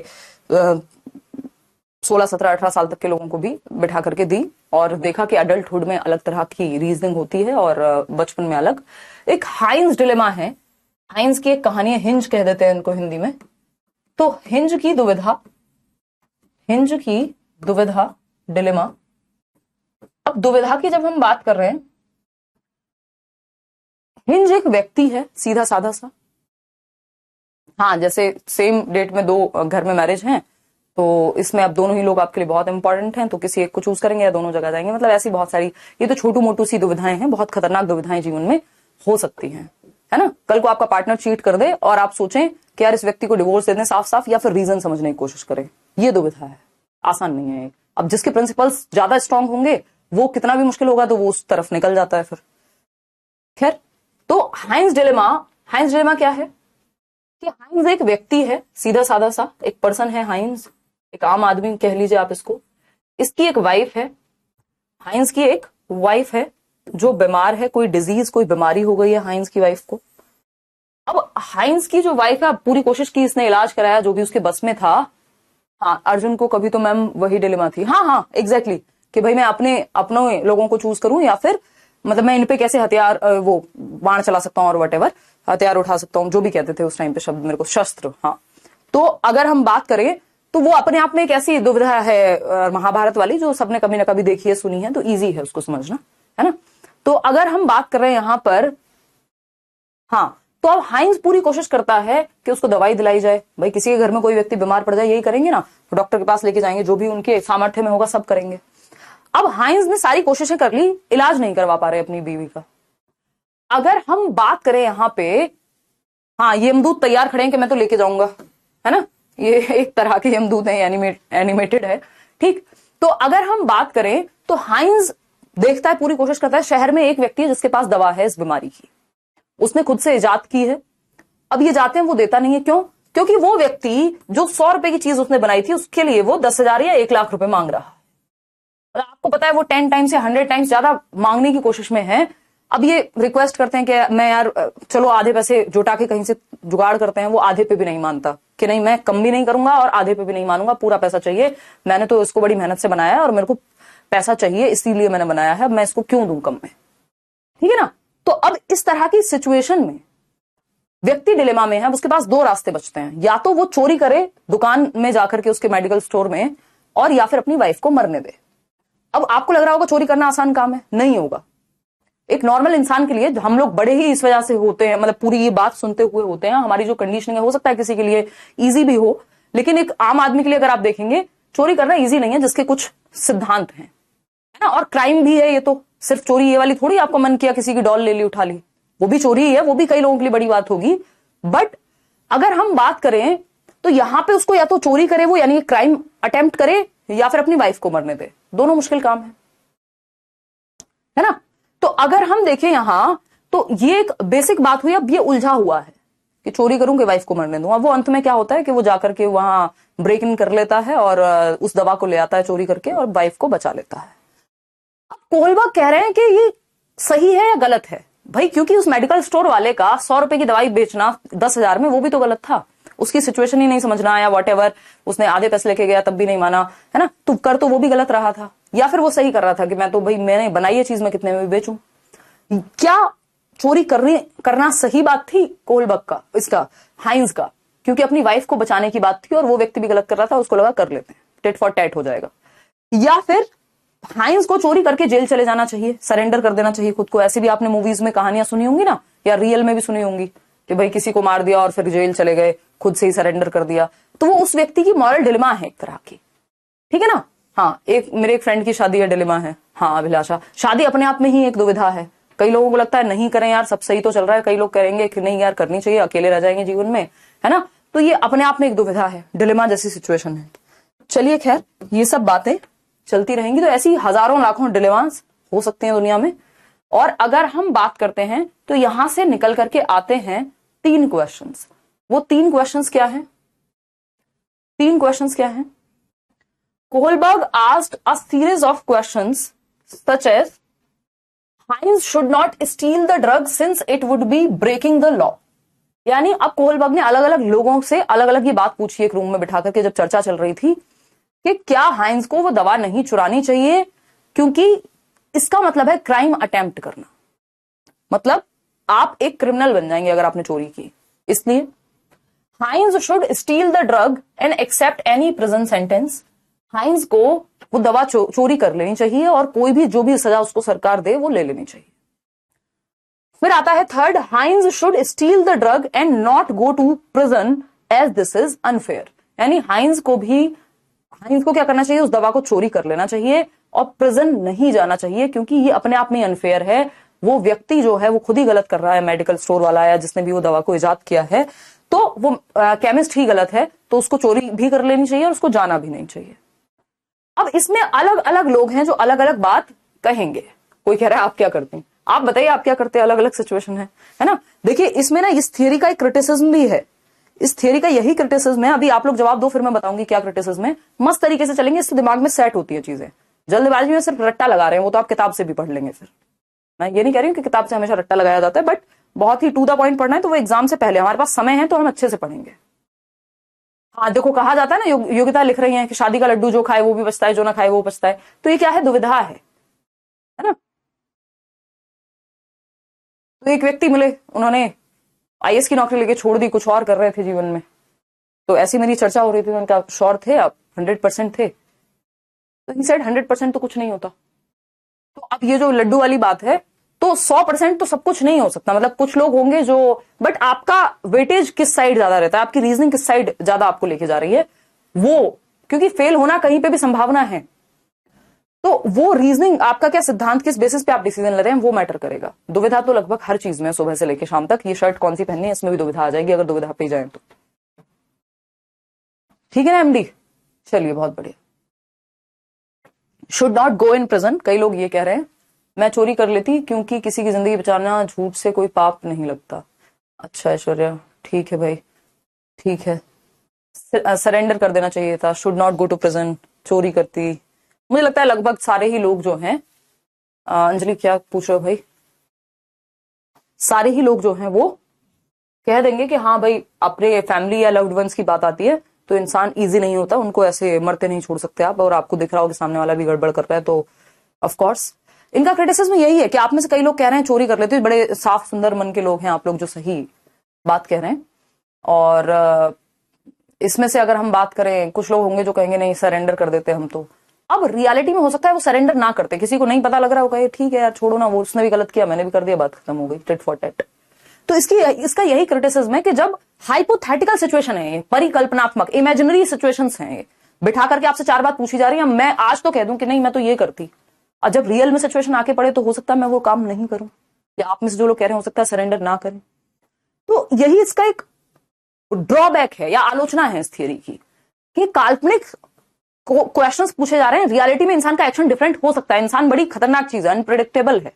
16, 17, 18 साल तक के लोगों को भी बिठा करके दी, और देखा कि अडल्टहुड में अलग तरह की रीजनिंग होती है और बचपन में अलग। एक हाइंस डिलेमा है, हाइंस की एक कहानी है, हिंज कह देते हैं इनको हिंदी में। तो हिंज की दुविधा डिलेमा। अब दुविधा की जब हम बात कर रहे हैं, हिंज एक व्यक्ति है सीधा साधा सा। हाँ, जैसे सेम डेट में दो घर में मैरिज हैं, तो इसमें अब दोनों ही लोग आपके लिए बहुत इंपॉर्टेंट हैं, तो किसी एक को चूज करेंगे या दोनों जगह जाएंगे। मतलब ऐसी बहुत सारी, ये तो छोटू मोटू सी दुविधाएं हैं, बहुत खतरनाक दुविधाएं जीवन में हो सकती हैं, है ना। कल को आपका पार्टनर चीट कर दे और आप सोचें कि यार इस व्यक्ति को डिवोर्स दे दें साफ साफ, या फिर रीजन समझने की कोशिश करें। ये दुविधा है, आसान नहीं है। अब जिसके प्रिंसिपल्स ज्यादा स्ट्रांग होंगे, वो कितना भी मुश्किल होगा तो वो उस तरफ निकल जाता है फिर। खैर, तो हाइंस डिलेमा क्या है कि हाइंस एक व्यक्ति है सीधा साधा सा, एक पर्सन है हाइंस, एक आम आदमी कह लीजिए आप इसको। इसकी एक वाइफ है, हाइंस की एक वाइफ है जो बीमार है, कोई डिजीज, कोई बीमारी हो गई है हाइंस की वाइफ को। अब हाइंस की जो वाइफ है, पूरी कोशिश की, इसने इलाज कराया जो भी उसके बस में था। हाँ, अर्जुन को कभी तो मैम वही डिलेमा थी। हाँ एग्जैक्टली, कि भाई मैं अपने लोगों को चूज करूं या फिर मतलब मैं इन पे कैसे हथियार, वो बाण चला सकता हूं और वटेवर, हथियार उठा सकता हूं, जो भी कहते थे उस टाइम पे शब्द मेरे को, शस्त्र। हाँ, तो अगर हम बात करें तो वो अपने आप में एक ऐसी दुविधा है महाभारत वाली, जो सबने कभी ना कभी देखी है, सुनी है, तो इजी है उसको समझना, है ना। तो अगर हम बात कर रहे हैं यहां पर, हाँ, तो अब हाइंस पूरी कोशिश करता है कि उसको दवाई दिलाई जाए। भाई किसी के घर में कोई व्यक्ति बीमार पड़ जाए, यही करेंगे ना, तो डॉक्टर के पास लेके जाएंगे, जो भी उनके सामर्थ्य में होगा सब करेंगे। अब हाइंस ने सारी कोशिशें कर ली, इलाज नहीं करवा पा रहे अपनी बीवी का। अगर हम बात करें यहां पे, हाँ, ये यमदूत तैयार खड़े हैं कि मैं तो लेके जाऊंगा, है ना, ये एक तरह के यमदूत है, एनिमेटेड है, ठीक। तो अगर हम बात करें तो हाइंस देखता है, पूरी कोशिश करता है, शहर में एक व्यक्ति है जिसके पास दवा है इस बीमारी की, उसने खुद से इजाद की है। अब ये जाते हैं, वो देता नहीं है, क्यों? क्योंकि वो व्यक्ति जो 100 रुपए की चीज उसने बनाई थी, उसके लिए वो 10,000 या 1 लाख रुपए मांग रहा है। आपको पता है वो 10 टाइम्स या 100 टाइम्स ज्यादा मांगने की कोशिश में है। अब ये रिक्वेस्ट करते हैं कि मैं यार चलो आधे पैसे जुटा के कहीं से जुगाड़ करते हैं, वो आधे पे भी नहीं मानता कि नहीं, मैं कम भी नहीं करूंगा और आधे पे भी नहीं मानूंगा, पूरा पैसा चाहिए, मैंने तो इसको बड़ी मेहनत से बनाया है और मेरे को पैसा चाहिए, इसीलिए मैंने बनाया है, मैं इसको क्यों दूं कम में, ठीक है ना। तो अब इस तरह की सिचुएशन में व्यक्ति डिलेमा में है। उसके पास 2 रास्ते बचते हैं, या तो वो चोरी करे दुकान में जाकर के उसके मेडिकल स्टोर में, और या फिर अपनी वाइफ को मरने दे। अब आपको लग रहा होगा चोरी करना आसान काम है, नहीं होगा। एक नॉर्मल इंसान के लिए, हम लोग बड़े ही इस वजह से होते हैं, मतलब पूरी ये बात सुनते हुए होते हैं, हमारी जो कंडीशनिंग है, हो सकता है किसी के लिए इजी भी हो, लेकिन एक आम आदमी के लिए अगर आप देखेंगे, चोरी करना इजी नहीं है, जिसके कुछ सिद्धांत हैं, है ना। और क्राइम भी है ये, तो सिर्फ चोरी ये वाली थोड़ी, आपको मन किया किसी की डॉल ले ली उठा ली, वो भी चोरी ही है, वो भी कई लोगों के लिए बड़ी बात होगी। बट अगर हम बात करें तो यहां पे उसको या तो चोरी करे वो, यानी क्राइम अटेम्प्ट करे, या फिर अपनी वाइफ को मरने दे, दोनों मुश्किल काम है ना। तो अगर हम देखें यहां, तो ये एक बेसिक बात हुई। अब ये उलझा हुआ है कि चोरी करूं कि वाइफ को मरने दूं। अब वो अंत में क्या होता है कि वो जाकर के वहां ब्रेक इन कर लेता है और उस दवा को ले आता है चोरी करके और वाइफ को बचा लेता है। अब कोहलबर्ग कह रहे हैं कि ये सही है या गलत है भाई, क्योंकि उस मेडिकल स्टोर वाले का 100 रुपए की दवाई बेचना 10,000 में, वो भी तो गलत था। उसकी सिचुएशन ही नहीं समझना या वॉट एवर, उसने आधे पैसे लेके गया तब भी नहीं माना, है ना, तो कर तो वो भी गलत रहा था। या फिर वो सही कर रहा था कि मैं तो भाई मैंने बनाई है चीज, मैं कितने में भी बेचूं। क्या चोरी करना सही बात थी कोहलबर्ग का, इसका हाइंज का, क्योंकि अपनी वाइफ को बचाने की बात थी और वो व्यक्ति भी गलत कर रहा था, उसको लगा कर लेते हैं, टेट फॉर टैट हो जाएगा। या फिर हाइंज को चोरी करके जेल चले जाना चाहिए, सरेंडर कर देना चाहिए खुद को। ऐसे भी आपने मूवीज में कहानियां सुनी होंगी ना, या रियल में भी सुनी होंगी कि भाई किसी को मार दिया और फिर जेल चले गए, खुद से ही सरेंडर कर दिया। तो वो उस व्यक्ति की मॉरल डिलेमा है एक तरह की, ठीक है ना। हाँ, मेरे एक फ्रेंड की शादी है, डिलेमा है। हाँ अभिलाषा, शादी अपने आप में ही एक दुविधा है। कई लोगों को लगता है नहीं करें यार, सब सही तो चल रहा है, कई लोग कहेंगे कि नहीं यार करनी चाहिए, अकेले रह जाएंगे जीवन में, है ना। तो ये अपने आप में एक दुविधा है, डिलेमा जैसी सिचुएशन है। चलिए खैर, ये सब बातें चलती रहेंगी। तो ऐसी हजारों लाखों डिलेमास हो सकते हैं दुनिया में। और अगर हम बात करते हैं तो यहां से निकल करके आते हैं 3 क्वेश्चंस। वो 3 क्वेश्चंस क्या है? 3 क्वेश्चंस क्या है? Kohlberg asked a series of questions such as Heinz should not steal the drug since it would be breaking the law। यानी अब कोहलबर्ग ने अलग अलग लोगों से अलग अलग ये बात पूछी एक रूम में बिठा करके, जब चर्चा चल रही थी कि क्या हाइंज को वो दवा नहीं चुरानी चाहिए, क्योंकि इसका मतलब है क्राइम अटेम्प्ट करना, मतलब आप एक क्रिमिनल बन जाएंगे अगर आपने चोरी की। इसलिए Heinz should steal the drug and accept any prison sentence. Heinz को वो दवा चोरी कर लेनी चाहिए और कोई भी जो भी सजा उसको सरकार दे वो ले लेनी चाहिए। फिर आता है third, Heinz should steal the drug and not go to prison as this is unfair. यानी हाइंज को क्या करना चाहिए, उस दवा को चोरी कर लेना चाहिए और प्रिजन नहीं जाना चाहिए, क्योंकि ये अपने आप में अनफेयर है। वो व्यक्ति जो है वो खुद ही गलत कर रहा है, मेडिकल स्टोर वाला या जिसने भी वो दवा को इजाद किया है, तो वो केमिस्ट ही गलत है, तो उसको चोरी भी कर लेनी चाहिए और उसको जाना भी नहीं चाहिए। अब इसमें अलग अलग लोग हैं जो अलग अलग बात कहेंगे। कोई कह रहा है आप क्या करते हैं, आप बताइए आप क्या करते हैं, अलग अलग सिचुएशन है ना। देखिए इसमें ना इस थियरी का एक क्रिटिसिज्म भी है, इस थियरी का यही क्रिटिसिज्म है। अभी आप लोग जवाब दो, फिर मैं बताऊंगी क्या क्रिटिसिज्म है। मस्त तरीके से चलेंगे, इससे दिमाग में सेट होती है चीजें। जल्दबाजी में सिर्फ रट्टा लगा रहे हैं, वो तो आप किताब से भी पढ़ लेंगे। फिर मैं ये नहीं कह रही हूँ कि किताब से हमेशा रट्टा लगाया जाता है, बट बहुत ही टू द पॉइंट पढ़ना है तो वो एग्जाम से पहले, हमारे पास समय है तो हम अच्छे से पढ़ेंगे। हाँ देखो, कहा जाता है ना, योगिता लिख रही है कि शादी का लड्डू जो खाए वो भी बचता है, जो ना खाए वो बचता है। तो ये क्या है, दुविधा है ना। तो एक व्यक्ति मिले, उन्होंने आईएएस की नौकरी लेके छोड़ दी, कुछ और कर रहे थे जीवन में। तो ऐसी मेरी चर्चा हो रही थी, उनका श्योर थे आप 100% थे, तो ही सेड 100% तो कुछ नहीं होता। तो अब ये जो लड्डू वाली बात है, तो 100% तो सब कुछ नहीं हो सकता। मतलब कुछ लोग होंगे जो, बट आपका वेटेज किस साइड ज्यादा रहता है, आपकी रीजनिंग किस साइड ज्यादा आपको लेके जा रही है वो, क्योंकि फेल होना कहीं पे भी संभावना है, तो वो रीजनिंग आपका क्या सिद्धांत, किस बेसिस पे आप डिसीजन ले रहे हैं वो मैटर करेगा। दुविधा तो लगभग हर चीज में, सुबह से लेकर शाम तक, ये शर्ट कौन सी पहननी है इसमें भी दुविधा आ जाएगी अगर दुविधा पे जाए तो। ठीक है ना एमडी, चलिए बहुत बढ़िया। Should not go in prison, कई लोग ये कह रहे हैं मैं चोरी कर लेती क्योंकि किसी की जिंदगी बचाना झूठ से कोई पाप नहीं लगता। अच्छा ऐश्वर्या, ठीक है भाई, ठीक है, सरेंडर कर देना चाहिए था, should not go to prison, चोरी करती। मुझे लगता है लगभग सारे ही लोग जो हैं, अंजलि क्या पूछ रहे हो भाई, सारे ही लोग जो हैं वो कह देंगे कि हाँ भाई, अपने फैमिली या लव्ड वंस की बात आती है तो इंसान इजी नहीं होता, उनको ऐसे मरते नहीं छोड़ सकते आप, और आपको दिख रहा हो कि सामने वाला भी गड़बड़ कर रहा है तो ऑफ कोर्स। इनका क्रिटिसिज्म यही है कि आप में से कई लोग कह रहे हैं चोरी कर लेते हैं, बड़े साफ सुंदर मन के लोग हैं आप लोग जो सही बात कह रहे हैं। और इसमें से अगर हम बात करें, कुछ लोग होंगे जो कहेंगे नहीं सरेंडर कर देते हम तो। अब रियलिटी में हो सकता है वो सरेंडर ना करते, किसी को नहीं पता लग रहा है, वो कहे ठीक है यार छोड़ो ना, वो उसने भी गलत किया मैंने भी कर दिया, बात खत्म हो गई, टेट फॉर टेट। तो इसका यही क्रिटिसिज्म है कि जब हाइपोथेटिकल सिचुएशन है, ये परिकल्पनात्मक इमेजिनरी सिचुएशंस हैं, ये बिठा करके आपसे 4 बात पूछी जा रही है, मैं आज तो कह दूं कि नहीं मैं तो ये करती, और जब रियल में सिचुएशन आके पड़े तो हो सकता है मैं वो काम नहीं करूं, या आप में से जो लोग कह रहे हैं हो सकता है सरेंडर ना करें। तो यही इसका एक ड्रॉबैक है या आलोचना है इस थियरी की, कि काल्पनिक क्वेश्चंस पूछे जा रहे हैं, रियलिटी में इंसान का एक्शन डिफरेंट हो सकता है। इंसान बड़ी खतरनाक चीज है, अनप्रेडिक्टेबल है,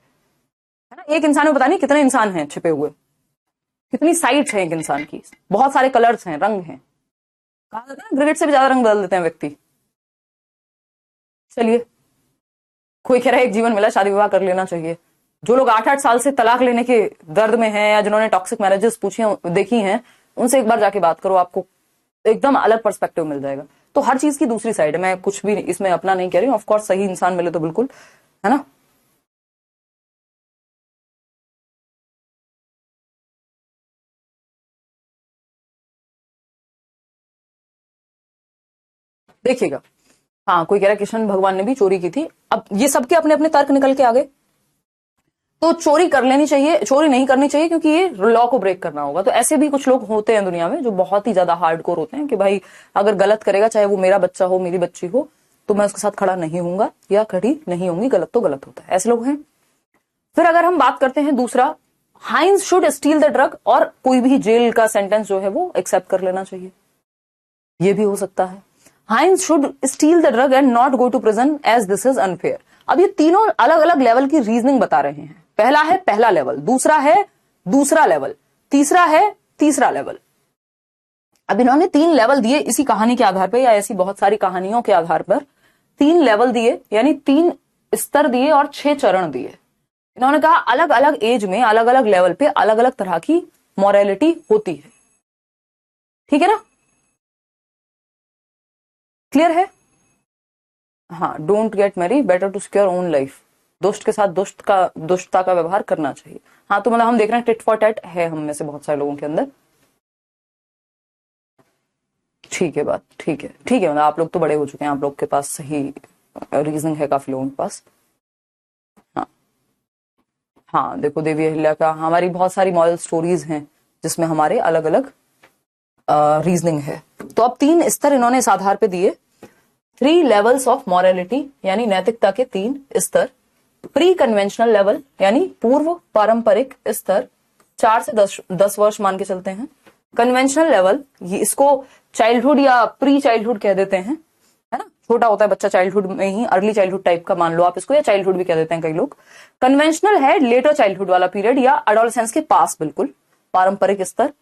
है ना। एक इंसान में पता नहीं कितने इंसान हैं छिपे हुए, कितनी साइड्स हैं एक इंसान की, बहुत सारे कलर्स हैं, रंग हैं। कहा जाता है ना ग्रेड से भी ज्यादा रंग बदल देते हैं व्यक्ति। चलिए, कोई कह रहा है एक जीवन मिला, शादी विवाह कर लेना चाहिए। जो लोग 8-8 साल से तलाक लेने के दर्द में हैं या जिन्होंने टॉक्सिक मैरिजेस देखी हैं, उनसे एक बार जाके बात करो, आपको एकदम अलग पर्सपेक्टिव मिल जाएगा। तो हर चीज की दूसरी साइड है, मैं कुछ भी इसमें अपना नहीं कह रही हूँ। ऑफकोर्स सही इंसान मिले तो बिल्कुल, है ना। देखिएगा, हाँ कोई कह रहा है कृष्ण भगवान ने भी चोरी की थी। अब ये सबके अपने अपने तर्क निकल के आ गए। तो चोरी कर लेनी चाहिए, चोरी नहीं करनी चाहिए, क्योंकि ये लॉ को ब्रेक करना होगा। तो ऐसे भी कुछ लोग होते हैं दुनिया में जो बहुत ही ज्यादा हार्डकोर होते हैं कि भाई अगर गलत करेगा, चाहे वो मेरा बच्चा हो, मेरी बच्ची हो, तो मैं उसके साथ खड़ा नहीं हूंगा या खड़ी नहीं होंगी। गलत तो गलत होता है, ऐसे लोग हैं। फिर अगर हम बात करते हैं दूसरा, हाइंस शुड स्टील द ड्रग, और कोई भी जेल का सेंटेंस जो है वो एक्सेप्ट कर लेना चाहिए, ये भी हो सकता है। Heinz should steal the drug and not go to prison as this is unfair. अब ये तीनों अलग अलग लेवल की रीजनिंग बता रहे हैं। पहला है पहला लेवल, दूसरा है दूसरा लेवल, तीसरा है तीसरा लेवल। अब इन्होंने 3 लेवल दिए इसी कहानी के आधार पर, या ऐसी बहुत सारी कहानियों के आधार पर 3 लेवल दिए, यानी 3 स्तर दिए और 6 चरण दिए। इन्होंने कहा अलग अलग एज में अलग अलग लेवल पे अलग अलग तरह की मॉरलिटी होती है। ठीक है ना, क्लियर है। हाँ, don't get marry, better to secure own life. दुष्ट के साथ दुष्टता का व्यवहार करना चाहिए। हाँ, तो मतलब हम देख रहे हैं टिट फॉर टैट है हम में से बहुत सारे लोगों के अंदर। ठीक है बात, ठीक है ठीक है, मतलब आप लोग तो बड़े हो चुके हैं, आप लोग के पास सही रीजनिंग है काफी लोगों के पास। हाँ हाँ, देखो देवी अहिल्या का, हमारी बहुत सारी मॉरल स्टोरीज हैं जिसमें हमारे अलग अलग रीजनिंग है। तो अब 3 स्तर इन्होंने इस आधार पे दिए, 3 लेवल्स ऑफ मॉरलिटी, यानी नैतिकता के 3 स्तर। प्री कन्वेंशनल लेवल यानी पूर्व पारंपरिक स्तर, 4 से 10 वर्ष मान के चलते हैं। कन्वेंशनल लेवल, ये इसको चाइल्डहुड या प्री चाइल्डहुड कह देते हैं, है ना। छोटा होता है बच्चा चाइल्डहुड में ही, अर्ली चाइल्डहुड टाइप का मान लो आप इसको, या चाइल्डहुड भी कह देते हैं कई लोग। कन्वेंशनल है लेटर चाइल्डहुड वाला पीरियड या एडोलेसेंस के पास, बिल्कुल पारंपरिक स्तर।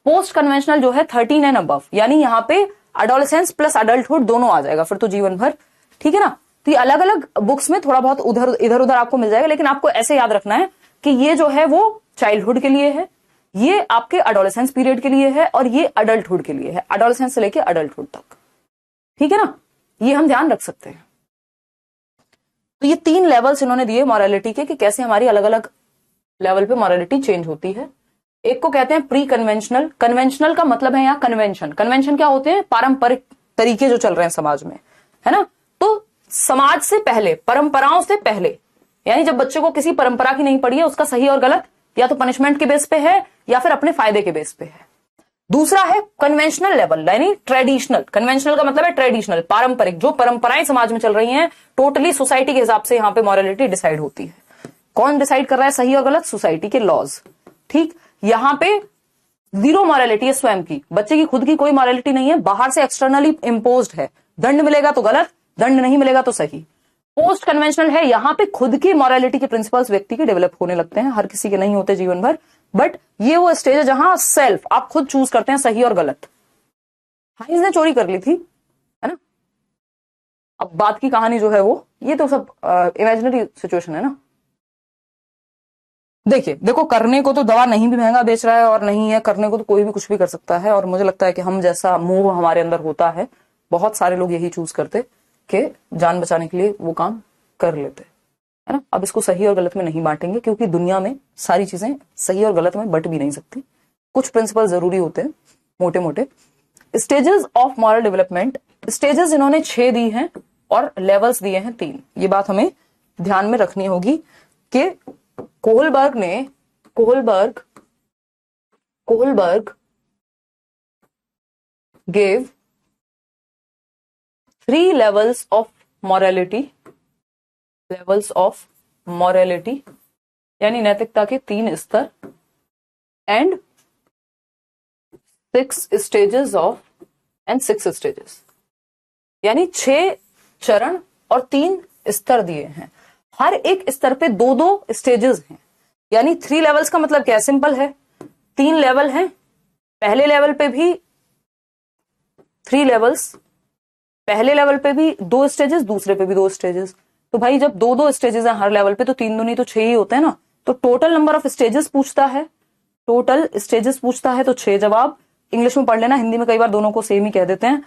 पोस्ट कन्वेंशनल जो है 13 एंड अबव, यानी यहाँ पे एडोलेसेंस प्लस अडल्टहुड दोनों आ जाएगा फिर तो जीवन भर। ठीक है ना। तो ये अलग अलग बुक्स में थोड़ा बहुत इधर उधर आपको मिल जाएगा, लेकिन आपको ऐसे याद रखना है कि ये जो है वो चाइल्डहुड के लिए है, ये आपके एडोलेसेंस पीरियड के लिए है, और ये अडल्टहुड के लिए है, एडोलेसेंस से लेके अडल्टहुड तक। ठीक है ना, ये हम ध्यान रख सकते हैं। तो ये 3 लेवल्स इन्होंने दिए मॉरलिटी के कि कैसे हमारी अलग अलग लेवल पे मॉरलिटी चेंज होती है। एक को कहते हैं प्री कन्वेंशनल। कन्वेंशनल का मतलब है यहाँ कन्वेंशन। कन्वेंशन क्या होते हैं? पारंपरिक तरीके जो चल रहे हैं समाज में, है ना। तो समाज से पहले, परंपराओं से पहले, यानी जब बच्चे को किसी परंपरा की नहीं पड़ी है, उसका सही और गलत या तो पनिशमेंट के बेस पे है या फिर अपने फायदे के बेस पे है। दूसरा है कन्वेंशनल लेवल, यानी ट्रेडिशनल। कन्वेंशनल का मतलब है ट्रेडिशनल, पारंपरिक, जो परंपराएं समाज में चल रही हैं, टोटली सोसाइटी के हिसाब से यहाँ पे मॉरलिटी डिसाइड होती है। कौन डिसाइड कर रहा है सही और गलत? सोसाइटी के लॉज। ठीक, यहां पे 0 मॉरलिटी है स्वयं की, बच्चे की खुद की कोई मॉरलिटी नहीं है, बाहर से एक्सटर्नली इम्पोज्ड है। दंड मिलेगा तो गलत, दंड नहीं मिलेगा तो सही। पोस्ट कन्वेंशनल है, यहां पे खुद की मॉरलिटी के प्रिंसिपल्स व्यक्ति के डेवलप होने लगते हैं, हर किसी के नहीं होते जीवन भर, बट ये वो स्टेज है जहां सेल्फ, आप खुद चूज करते हैं सही और गलत। हाइंस ने चोरी कर ली थी, है ना। अब बात की कहानी जो है वो, ये तो सब इमेजिनरी सिचुएशन है ना। देखिए, देखो करने को तो दवा नहीं भी महंगा बेच रहा है, और नहीं है करने को तो कोई भी कुछ भी कर सकता है। और मुझे लगता है कि हम जैसा मोह हमारे अंदर होता है, बहुत सारे लोग यही चूज करते कि जान बचाने के लिए वो काम कर लेते, है ना। अब इसको सही और गलत में नहीं बांटेंगे, क्योंकि दुनिया में सारी चीजें सही और गलत में बट भी नहीं सकती। कुछ प्रिंसिपल जरूरी होते हैं, मोटे मोटे। Stages of moral development, stages इन्होंने 6 दी हैं और लेवल्स दिए हैं 3। ये बात हमें ध्यान में रखनी होगी कि Kohlberg gave 3 levels of morality, यानी नैतिकता के 3 स्तर, एंड 6 stages, यानी 6 चरण और 3 स्तर दिए हैं। हर एक स्तर पे 2-2 स्टेजेस हैं। यानी 3 लेवल्स का मतलब क्या है? सिंपल है, 3 लेवल हैं, पहले लेवल पे भी 3 लेवल्स, पहले लेवल पे भी 2 स्टेजेस, दूसरे पे भी 2 स्टेजेस। तो भाई जब 2-2 स्टेजेस हैं हर लेवल पे तो 3 दूनी तो 6 ही होते हैं ना। तो टोटल नंबर ऑफ स्टेजेस पूछता है, टोटल स्टेजेस पूछता है तो 6 जवाब। इंग्लिश में पढ़ लेना, हिंदी में कई बार दोनों को सेम ही कह देते हैं।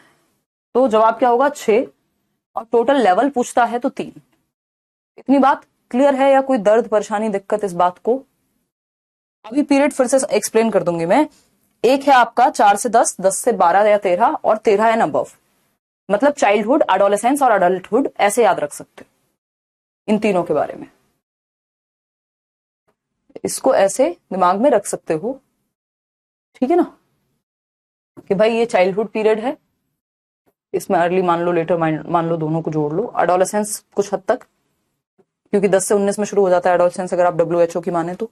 तो जवाब क्या होगा? 6। और टोटल लेवल पूछता है तो 3। इतनी बात क्लियर है या कोई दर्द, परेशानी, दिक्कत इस बात को? अभी पीरियड फिर से एक्सप्लेन कर दूंगी मैं। एक है आपका 4 से 10, 10 से 12 या 13 और 13 एंड अबव, मतलब चाइल्डहुड, एडोलेसेंस और अडल्टहुड, ऐसे याद रख सकते हो इन तीनों के बारे में। इसको ऐसे दिमाग में रख सकते हो, ठीक है ना, कि भाई ये चाइल्डहुड पीरियड है, इसमें अर्ली मान लो, लेटर मान लो, दोनों को जोड़ लो। एडोलेसेंस कुछ हद तक, क्योंकि 10 से 19 में शुरू हो जाता है एडोलेसेंस अगर आप WHO की माने तो।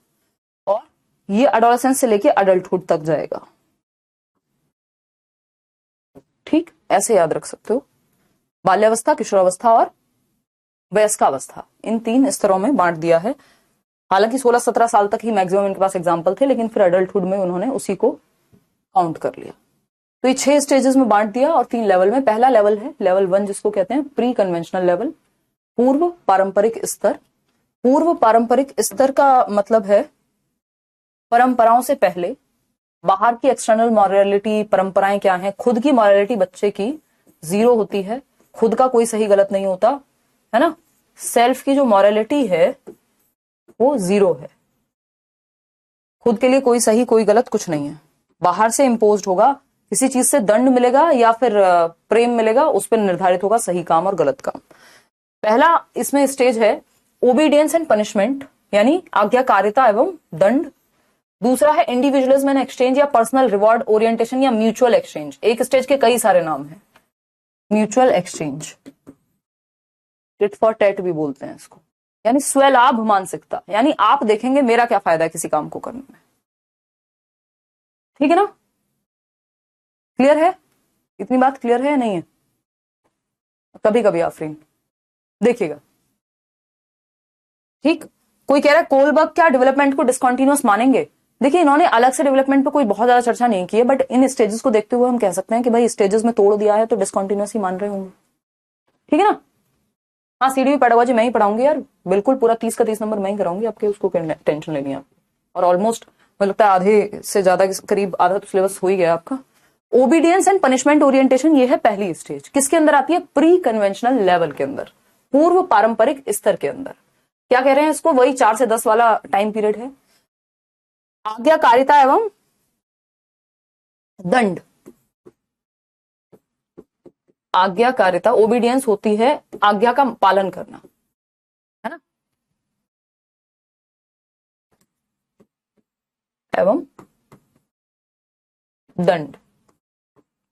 और ये एडोलेसेंस से लेके अडल्टहुड तक जाएगा, ठीक, ऐसे याद रख सकते हो। बाल्यावस्था, किशोरावस्था और वयस्कावस्था, इन 3 स्तरों में बांट दिया है। हालांकि 16-17 साल तक ही मैक्सिमम इनके पास एग्जाम्पल थे, लेकिन फिर अडल्टहुड में उन्होंने उसी को काउंट कर लिया। तो ये 6 स्टेजेस में बांट दिया और 3 लेवल में। पहला लेवल है लेवल 1, जिसको कहते हैं प्री कन्वेंशनल लेवल, पूर्व पारंपरिक स्तर। पूर्व पारंपरिक स्तर का मतलब है परंपराओं से पहले, बाहर की एक्सटर्नल मॉरलिटी, परंपराएं क्या हैं, खुद की मॉरलिटी बच्चे की 0 होती है, खुद का कोई सही गलत नहीं होता है ना। सेल्फ की जो मॉरलिटी है वो 0 है, खुद के लिए कोई सही कोई गलत कुछ नहीं है। बाहर से इम्पोज्ड होगा, किसी चीज से दंड मिलेगा या फिर प्रेम मिलेगा, उस पर निर्धारित होगा सही काम और गलत काम। पहला इसमें स्टेज है ओबीडियंस एंड पनिशमेंट, यानी आज्ञाकारिता एवं दंड। दूसरा है इंडिविजुअलिज्म एंड एक्सचेंज या पर्सनल रिवॉर्ड ओरिएंटेशन या म्यूचुअल एक्सचेंज। एक स्टेज के कई सारे नाम हैं। Mutual exchange, tit for TET भी बोलते हैं इसको, यानी स्वलाभ मानसिकता, यानी आप देखेंगे मेरा क्या फायदा है किसी काम को करने में, ठीक है ना। क्लियर है? इतनी बात क्लियर है या नहीं है? कभी कभी आफरीन देखिएगा, ठीक। कोई कह रहा है कोलबर्ग क्या डेवलपमेंट को डिसकंटिन्यूअस मानेंगे? देखिए इन्होंने अलग से डेवलपमेंट पे कोई बहुत ज्यादा चर्चा नहीं की है, बट इन स्टेजेस को देखते हुए हम कह सकते हैं कि भाई स्टेजेस में तोड़ दिया है तो डिसकंटिन्यूअस ही मान रहे होंगे, ठीक है ना। हाँ, सीडी पेडागोजी मैं ही पढ़ाऊंगी यार, बिल्कुल पूरा 30 का 30 नंबर मैं ही कराऊंगी आपके, उसको टेंशन लेनी है। और ऑलमोस्ट मुझे लगता है आधे से ज्यादा करीब आधा तो सिलेबस हो ही गया आपका। ओबीडियंस एंड पनिशमेंट ओरिएंटेशन, ये है पहली स्टेज। किसके अंदर आती है? प्री कन्वेंशनल लेवल के अंदर, पूर्व पारंपरिक स्तर के अंदर। क्या कह रहे हैं इसको? वही 4 से 10 वाला टाइम पीरियड है। आज्ञाकारिता एवं दंड। आज्ञाकारिता, ओबीडियंस होती है आज्ञा का पालन करना, है ना, एवं दंड,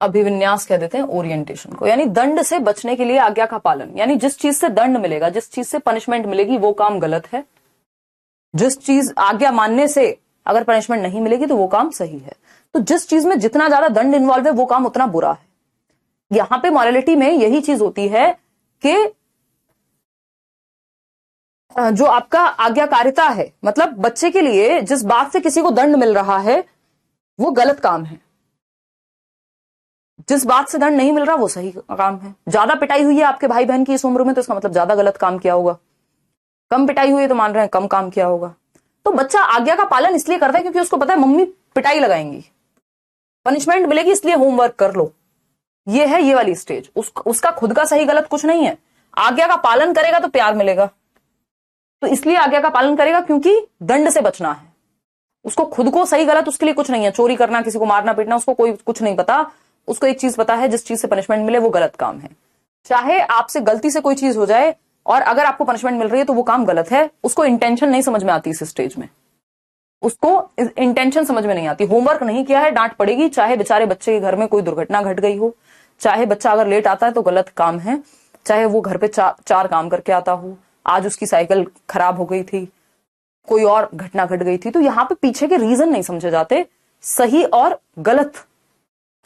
अभिविन्यास कह देते हैं ओरिएंटेशन को, यानी दंड से बचने के लिए आज्ञा का पालन। यानी जिस चीज से दंड मिलेगा, जिस चीज से पनिशमेंट मिलेगी वो काम गलत है, जिस चीज आज्ञा मानने से अगर पनिशमेंट नहीं मिलेगी तो वो काम सही है। तो जिस चीज में जितना ज्यादा दंड इन्वॉल्व है वो काम उतना बुरा है। यहां पे मॉरलिटी में यही चीज होती है कि जो आपका आज्ञाकारिता है, मतलब बच्चे के लिए जिस बात से किसी को दंड मिल रहा है वो गलत काम है, जिस बात से दंड नहीं मिल रहा वो सही काम है। ज्यादा पिटाई हुई है आपके भाई बहन की इस उम्र में तो इसका मतलब ज्यादा गलत काम किया होगा, कम पिटाई हुई है तो मान रहे हैं कम काम किया होगा। तो बच्चा आज्ञा का पालन इसलिए करता है क्योंकि उसको पता है मम्मी पिटाई लगाएंगी, पनिशमेंट मिलेगी, इसलिए होमवर्क कर लो। ये है ये वाली स्टेज। उसका खुद का सही गलत कुछ नहीं है, आज्ञा का पालन करेगा तो प्यार मिलेगा, तो इसलिए आज्ञा का पालन करेगा क्योंकि दंड से बचना है। उसको खुद को सही गलत उसके लिए कुछ नहीं है, चोरी करना, किसी को मारना पीटना, उसको कोई कुछ नहीं पता। उसको एक चीज पता है, जिस चीज से पनिशमेंट मिले वो गलत काम है। चाहे आपसे गलती से कोई चीज हो जाए और अगर आपको पनिशमेंट मिल रही है तो वो काम गलत है, उसको इंटेंशन नहीं समझ में आती इस स्टेज में, उसको इंटेंशन समझ में नहीं आती। होमवर्क नहीं किया है, डांट पड़ेगी, चाहे बेचारे बच्चे के घर में कोई दुर्घटना घट गई हो, चाहे बच्चा अगर लेट आता है तो गलत काम है, चाहे वो घर पे चार काम करके आता हो, आज उसकी साइकिल खराब हो गई थी, कोई और घटना घट गई थी, तो यहां पे पीछे के रीजन नहीं समझे जाते, सही और गलत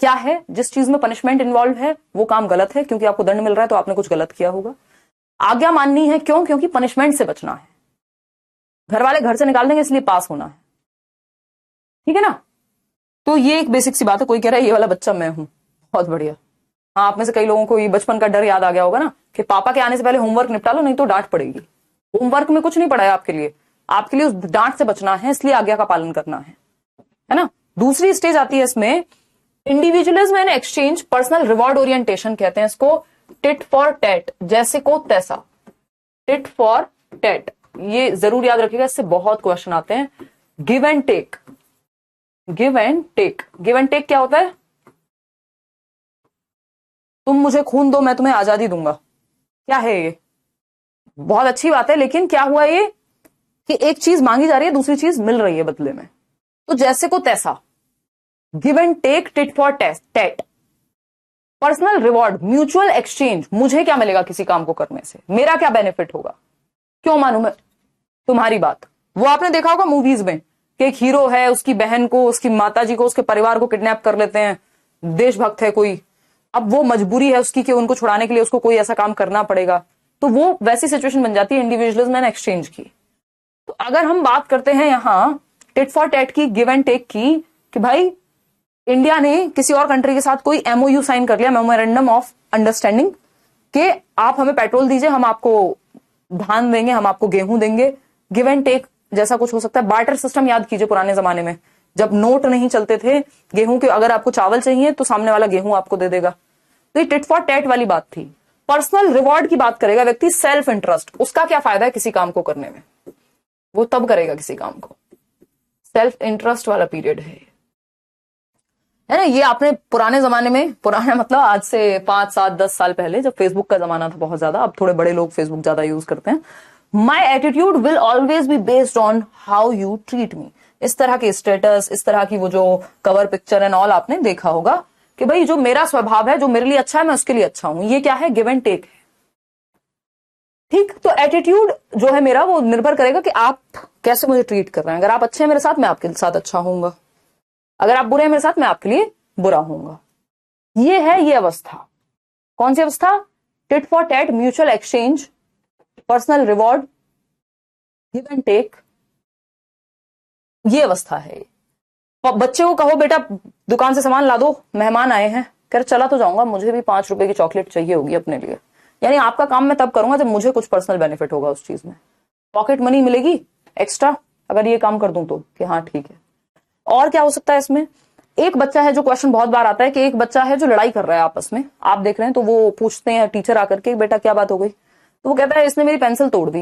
क्या है। जिस चीज में पनिशमेंट इन्वॉल्व है वो काम गलत है, क्योंकि आपको दंड मिल रहा है तो आपने कुछ गलत किया होगा। आज्ञा माननी है क्यों? क्योंकि पनिशमेंट से बचना है। घर वाले घर से निकाल देंगे इसलिए पास होना है, ठीक है ना। तो ये एक बेसिक सी बात है। कोई कह रहा है ये वाला बच्चा मैं हूं, बहुत बढ़िया। हाँ, आप में से कई लोगों को ये बचपन का डर याद आ गया होगा ना कि पापा के आने से पहले होमवर्क निपटा लो नहीं तो डांट पड़ेगी। होमवर्क में कुछ नहीं पड़ा है आपके लिए उस डांट से बचना है, इसलिए आज्ञा का पालन करना है ना। दूसरी स्टेज आती है इसमें individualism and exchange, personal reward orientation कहते हैं इसको, टिट फॉर टैट, जैसे को तैसा, टिट फॉर टैट, ये जरूर याद रखिएगा, इससे बहुत क्वेश्चन आते हैं। Give and take, give and take, give and take क्या होता है? तुम मुझे खून दो मैं तुम्हें आजादी दूंगा, क्या है ये? बहुत अच्छी बात है, लेकिन क्या हुआ ये कि एक चीज मांगी जा रही है, दूसरी चीज मिल रही है बदले में। तो जैसे को तैसा, give and take, tit for tat, personal reward, mutual exchange, मुझे क्या मिलेगा किसी काम को करने से, मेरा क्या बेनिफिट होगा, क्यों मानूं मैं तुम्हारी बात। वो आपने देखा होगा मूवीज में कि एक हीरो है, उसकी बहन को, उसकी माताजी को, उसके परिवार को किडनैप कर लेते हैं, देशभक्त है कोई, अब वो मजबूरी है उसकी कि उनको छुड़ाने के लिए उसको कोई ऐसा काम करना पड़ेगा, तो वो वैसी सिचुएशन बन जाती है इंडिविजुअलिज्म एंड एक्सचेंज की। तो अगर हम बात करते हैं यहां टिट फॉर टैट की, गिव एंड टेक की, कि भाई इंडिया ने किसी और कंट्री के साथ कोई एमओयू साइन कर लिया, मेमोरेंडम ऑफ अंडरस्टैंडिंग, कि आप हमें पेट्रोल दीजिए, हम आपको धान देंगे, हम आपको गेहूं देंगे, गिव एंड टेक जैसा कुछ हो सकता है। बार्टर सिस्टम याद कीजिए पुराने जमाने में, जब नोट नहीं चलते थे, गेहूं के अगर आपको चावल चाहिए तो सामने वाला गेहूं आपको दे देगा। तो ये टिट फॉर टैट वाली बात थी। पर्सनल रिवॉर्ड की बात करेगा व्यक्ति, सेल्फ इंटरेस्ट, उसका क्या फायदा है किसी काम को करने में, वो तब करेगा किसी काम को, सेल्फ इंटरेस्ट वाला पीरियड है ना। ये आपने पुराने जमाने में, पुराना मतलब आज से 5, 7, 10 साल पहले जब फेसबुक का जमाना था बहुत ज्यादा, अब थोड़े बड़े लोग फेसबुक ज्यादा यूज करते हैं। My attitude will always be based on how you treat me, इस तरह के स्टेटस, इस तरह की वो जो कवर पिक्चर एंड ऑल आपने देखा होगा कि भाई जो मेरा स्वभाव है, जो मेरे लिए अच्छा है, मैं उसके लिए अच्छा हूं। ये क्या है? गिव एंड टेक है, ठीक। तो एटीट्यूड जो है मेरा, वो निर्भर करेगा कि आप कैसे मुझे ट्रीट कर रहे हैं। अगर आप अच्छे हैं मेरे साथ, मैं आपके साथ अच्छा होऊंगा, अगर आप बुरे हैं मेरे साथ, मैं आपके लिए बुरा होऊंगा। ये है ये अवस्था। कौन सी अवस्था? Tit for tat, mutual exchange, personal reward, give and take, ये अवस्था है। बच्चे को कहो बेटा दुकान से सामान ला दो, मेहमान आए हैं, कर चला तो जाऊंगा, मुझे भी 5 रुपए की चॉकलेट चाहिए होगी अपने लिए, यानी आपका काम मैं तब करूंगा जब मुझे कुछ पर्सनल बेनिफिट होगा उस चीज में, पॉकेट मनी मिलेगी एक्स्ट्रा अगर ये काम कर दूं तो, कि हाँ ठीक है। और क्या हो सकता है इसमें? एक बच्चा है, जो क्वेश्चन बहुत बार आता है कि एक बच्चा है जो लड़ाई कर रहा है आपस में, आप देख रहे हैं, तो वो पूछते हैं टीचर आकर के, बेटा क्या बात हो गई? तो वो कहता है इसने मेरी पेंसिल तोड़ दी,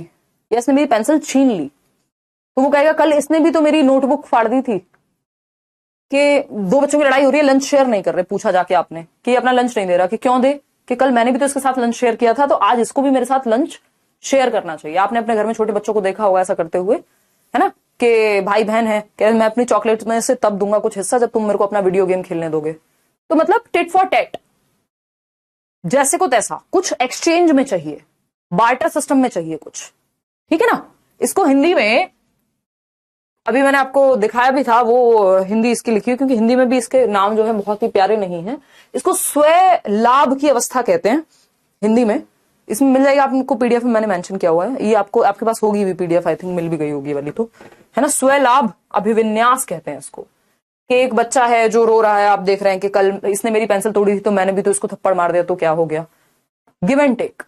या इसने मेरी पेंसिल छीन ली। तो वो कहेगा कल इसने भी तो मेरी नोटबुक फाड़ दी थी। कि 2 बच्चों की लड़ाई हो रही है, लंच शेयर नहीं कर रहे, पूछा जाके आपने कि अपना लंच नहीं दे रहा, कि क्यों दे? कि कल मैंने भी तो इसके साथ लंच शेयर किया था, तो आज इसको भी मेरे साथ लंच शेयर करना चाहिए। आपने अपने घर में छोटे बच्चों को देखा होगा ऐसा करते हुए, है ना, कि भाई बहन है, कि मैं अपनी चॉकलेट में से तब दूंगा कुछ हिस्सा जब तुम मेरे को अपना वीडियो गेम खेलने दोगे। तो मतलब टिट फॉर टैट, जैसे को तैसा, कुछ एक्सचेंज में चाहिए, बार्टर सिस्टम में चाहिए कुछ, ठीक है ना। इसको हिंदी में अभी मैंने आपको दिखाया भी था, वो हिंदी इसकी लिखी है, क्योंकि हिंदी में भी इसके नाम जो है बहुत ही प्यारे नहीं है। इसको स्वयं लाभ की अवस्था कहते हैं हिंदी में। इसमें मिल जाएगा आपको पीडीएफ में, मैंने मेंशन किया हुआ है, ये आपको आपके पास होगी भी पीडीएफ, आई थिंक मिल भी गई होगी वाली तो, है ना। स्वयं लाभ अभिविन्यास कहते हैं इसको, कि एक बच्चा है जो रो रहा है, आप देख रहे हैं कि कल इसने मेरी पेंसिल तोड़ी थी तो मैंने भी तो इसको थप्पड़ मार दिया, तो क्या हो गया? Give and take.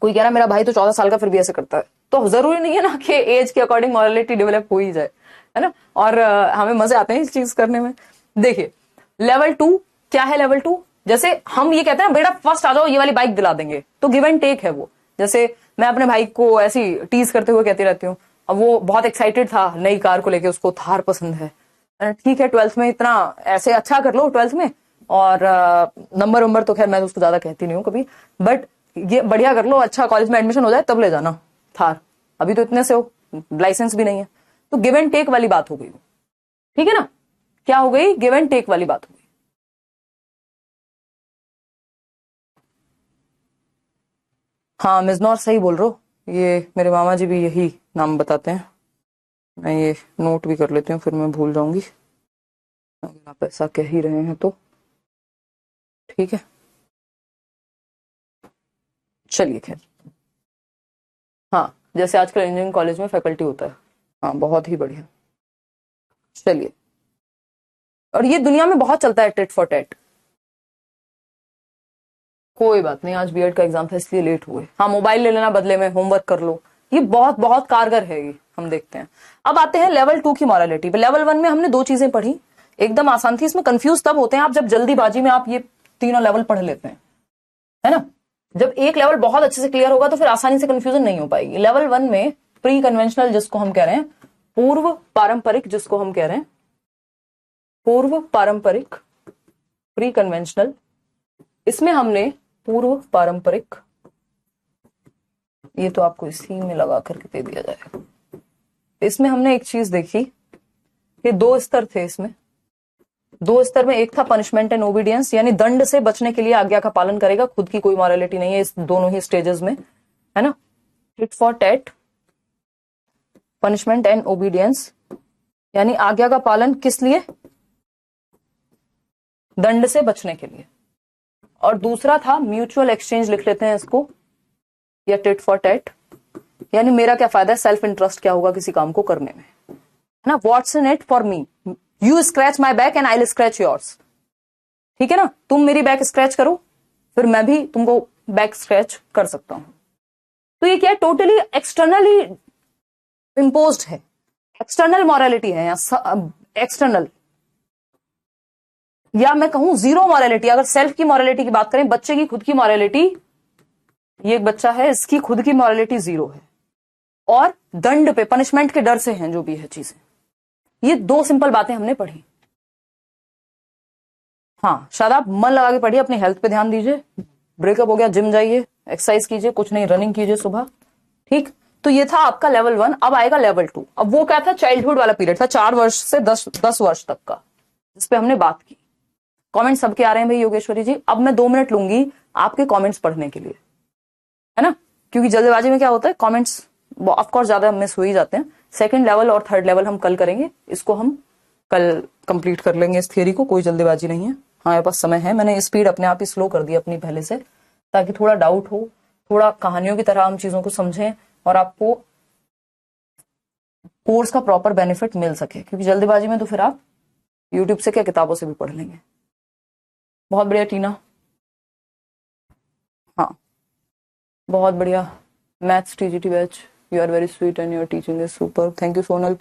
कोई कह रहा है मेरा भाई तो 14 साल का फिर भी ऐसे करता है, तो जरूरी नहीं है ना कि एज के अकॉर्डिंग मॉरलिटी डेवलप हो ही जाए, है ना। और हमें मजे आते हैं इस चीज करने में। देखिए लेवल 2 क्या है? लेवल 2 जैसे हम ये कहते हैं बेटा फर्स्ट आ जाओ, ये वाली बाइक दिला देंगे, तो गिव एंड टेक है वो। जैसे मैं अपने भाई को ऐसी टीज करते हुए कहती रहती हूँ, अब वो बहुत एक्साइटेड था नई कार को लेके, उसको थार पसंद है, ठीक है 12th में इतना ऐसे अच्छा कर लो 12th में, और नंबर तो खैर मैं तो उसको ज्यादा कहती नहीं हूँ कभी, बट ये बढ़िया कर लो, अच्छा कॉलेज में एडमिशन हो जाए तब ले जाना थार, अभी तो इतने से हो, लाइसेंस भी नहीं है। तो गिव एंड टेक वाली बात हो गई, ठीक है ना। क्या हो गई? गिव एंड टेक वाली बात हो गई। हाँ मिजनौर सही बोल रहे हो, ये मेरे मामा जी भी यही नाम बताते हैं। मैं ये नोट भी कर लेती हूँ, फिर मैं भूल जाऊंगी, अगर आप ऐसा कह ही रहे हैं तो ठीक है। चलिए खैर, हाँ जैसे आजकल इंजीनियरिंग कॉलेज में फैकल्टी होता है। हाँ, बहुत ही बढ़िया। चलिए, और ये दुनिया में बहुत चलता है टेट फॉर टेट। कोई बात नहीं, आज बीएड का एग्जाम था इसलिए लेट हुए। हाँ, मोबाइल ले लेना बदले में, होमवर्क कर लो, ये बहुत बहुत कारगर है ये, हम देखते हैं। अब आते हैं लेवल 2 की मॉरलिटी पे। लेवल 1 में हमने 2 चीजें पढ़ी, एकदम आसान थी। इसमें कंफ्यूज तब होते हैं आप जब जल्दीबाजी में आप ये तीनों लेवल पढ़ लेते हैं, है ना। जब एक लेवल बहुत अच्छे से क्लियर होगा तो फिर आसानी से कंफ्यूजन नहीं हो पाएगी। लेवल 1 में प्री कन्वेंशनल जिसको हम कह रहे हैं, पूर्व पारंपरिक जिसको हम कह रहे हैं, पूर्व पारंपरिक, प्री कन्वेंशनल, इसमें हमने पूर्व पारंपरिक, ये तो आपको इसी में लगा करके दे दिया जाएगा। इसमें हमने एक चीज देखी कि 2 स्तर थे इसमें। 2 स्तर में एक था पनिशमेंट एंड ओबीडियंस, यानी दंड से बचने के लिए आज्ञा का पालन करेगा, खुद की कोई मॉरलिटी नहीं है इस दोनों ही स्टेजेस में, है ना। Tit for TET, punishment and obedience, यानी आज्ञा का पालन किस लिए, दंड से बचने के लिए। और दूसरा था म्यूचुअल एक्सचेंज, लिख लेते हैं इसको, या टिट फॉर टैट, यानी मेरा क्या फायदा है, सेल्फ इंटरेस्ट क्या होगा किसी काम को करने में, है ना। What's in it for me, you scratch my back and I will scratch yours, ठीक है ना। तुम मेरी बैक स्क्रैच करो, फिर मैं भी तुमको बैक स्क्रैच कर सकता हूं। तो ये क्या है, टोटली एक्सटर्नली इम्पोज्ड है, एक्सटर्नल मॉरलिटी है, एक्सटर्नल, या मैं कहूं जीरो मॉरलिटी। अगर सेल्फ की मॉरलिटी की बात करें, बच्चे की खुद की मॉरलिटी, ये एक बच्चा है, इसकी खुद की मॉरलिटी 0 है, और दंड पे, पनिशमेंट के डर से हैं जो भी है चीजें। ये 2 सिंपल बातें हमने पढ़ी। हाँ, शायद आप मन लगा के पढ़िए, अपनी हेल्थ पे ध्यान दीजिए, ब्रेकअप हो गया जिम जाइए, एक्सरसाइज कीजिए, कुछ नहीं रनिंग कीजिए सुबह, ठीक। तो ये था आपका लेवल 1। अब आएगा लेवल 2। अब वो क्या था, चाइल्डहुड वाला पीरियड था, 4 वर्ष से 10 वर्ष तक का, जिसपे हमने बात की। कमेंट सबके आ रहे हैं भाई योगेश्वरी जी। अब मैं 2 मिनट लूंगी आपके कमेंट्स पढ़ने के लिए, है ना, क्योंकि जल्दबाजी में क्या होता है, कमेंट्स ऑफकोर्स ज्यादा मिस हो ही जाते हैं। सेकंड लेवल और थर्ड लेवल हम कल करेंगे, इसको हम कल कंप्लीट कर लेंगे इस थियरी को, कोई जल्दबाजी नहीं है। हाँ, मेरे पास समय है, मैंने स्पीड अपने आप ही स्लो कर दी अपनी पहले से, ताकि थोड़ा डाउट हो, थोड़ा कहानियों की तरह हम चीजों को समझें और आपको कोर्स का प्रॉपर बेनिफिट मिल सके। क्योंकि जल्दबाजी में तो फिर आप यूट्यूब से क्या, किताबों से भी पढ़ लेंगे। बहुत बढ़िया टीना, हाँ बहुत बढ़िया। Maths TGT batch, you are very sweet and your teaching is super, thank you Sonal.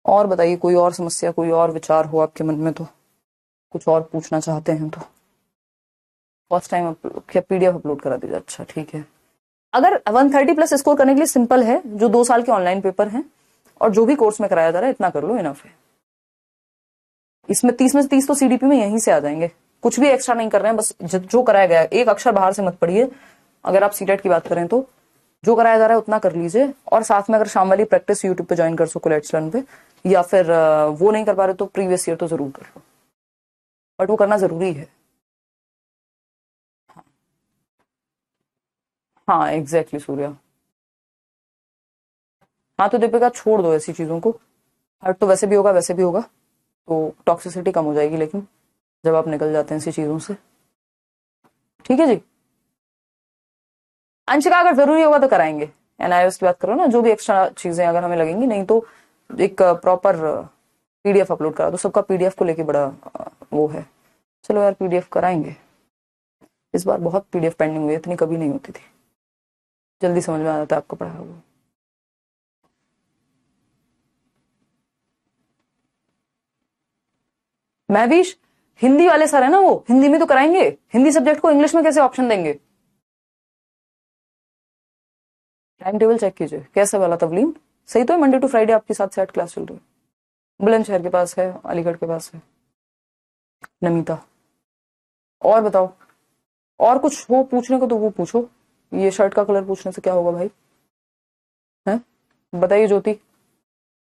और बताइए, कोई और समस्या, कोई और विचार हो आपके मन में तो, कुछ और पूछना चाहते हैं तो। फर्स्ट टाइम क्या पीडीएफ अपलोड करा दीजिए, अच्छा ठीक है। अगर 130 प्लस स्कोर करने के लिए सिंपल है, जो 2 साल के ऑनलाइन पेपर हैं और जो भी कोर्स में कराया जा रहा है, इतना कर लो, इनफ है। इसमें 30 में से 30 तो सीडीपी में यहीं से आ जाएंगे, कुछ भी एक्स्ट्रा नहीं कर रहे हैं, बस जो कराया गया है, एक अक्षर बाहर से मत पढ़िए। अगर आप सीटेट की बात करें तो जो कराया जा रहा है उतना कर लीजिए, और साथ में अगर शाम वाली प्रैक्टिस यूट्यूब पे ज्वाइन कर सको लेट्स लर्न पे, या फिर वो नहीं कर पा रहे तो प्रीवियस ईयर तो जरूर कर लो, बट वो करना जरूरी है। हाँ एग्जैक्टली सूर्या। हाँ तो दीपिका छोड़ दो ऐसी चीजों को, हर्ट तो वैसे भी होगा, वैसे भी होगा, तो टॉक्सिसिटी कम हो जाएगी, लेकिन जब आप निकल जाते हैं ऐसी चीजों से, ठीक है जी। अंशिका अगर जरूरी होगा तो कराएंगे, एनआईओएस की बात करो ना, जो भी एक्स्ट्रा चीजें अगर हमें लगेंगी, नहीं तो एक प्रॉपर पीडीएफ अपलोड करा दो। सबका पीडीएफ को लेके बड़ा वो है। चलो यार पीडीएफ कराएंगे, इस बार बहुत पीडीएफ पेंडिंग हुई है, इतनी कभी नहीं होती थी, जल्दी समझ में आ जाता है आपको पढ़ा हुआ। महवीश, हिंदी वाले सर है ना, वो हिंदी में तो कराएंगे, हिंदी सब्जेक्ट को इंग्लिश में कैसे ऑप्शन देंगे। टाइम टेबल चेक कीजिए कैसे वाला तवलीम, सही तो है, मंडे टू फ्राइडे आपकी 7 से 8 क्लास चल रही है। बुलंदशहर के पास है, अलीगढ़ के पास है। नमिता, और बताओ, और कुछ हो पूछने को तो वो पूछो, ये शर्ट का कलर पूछने से क्या होगा भाई, है बताइए। ज्योति,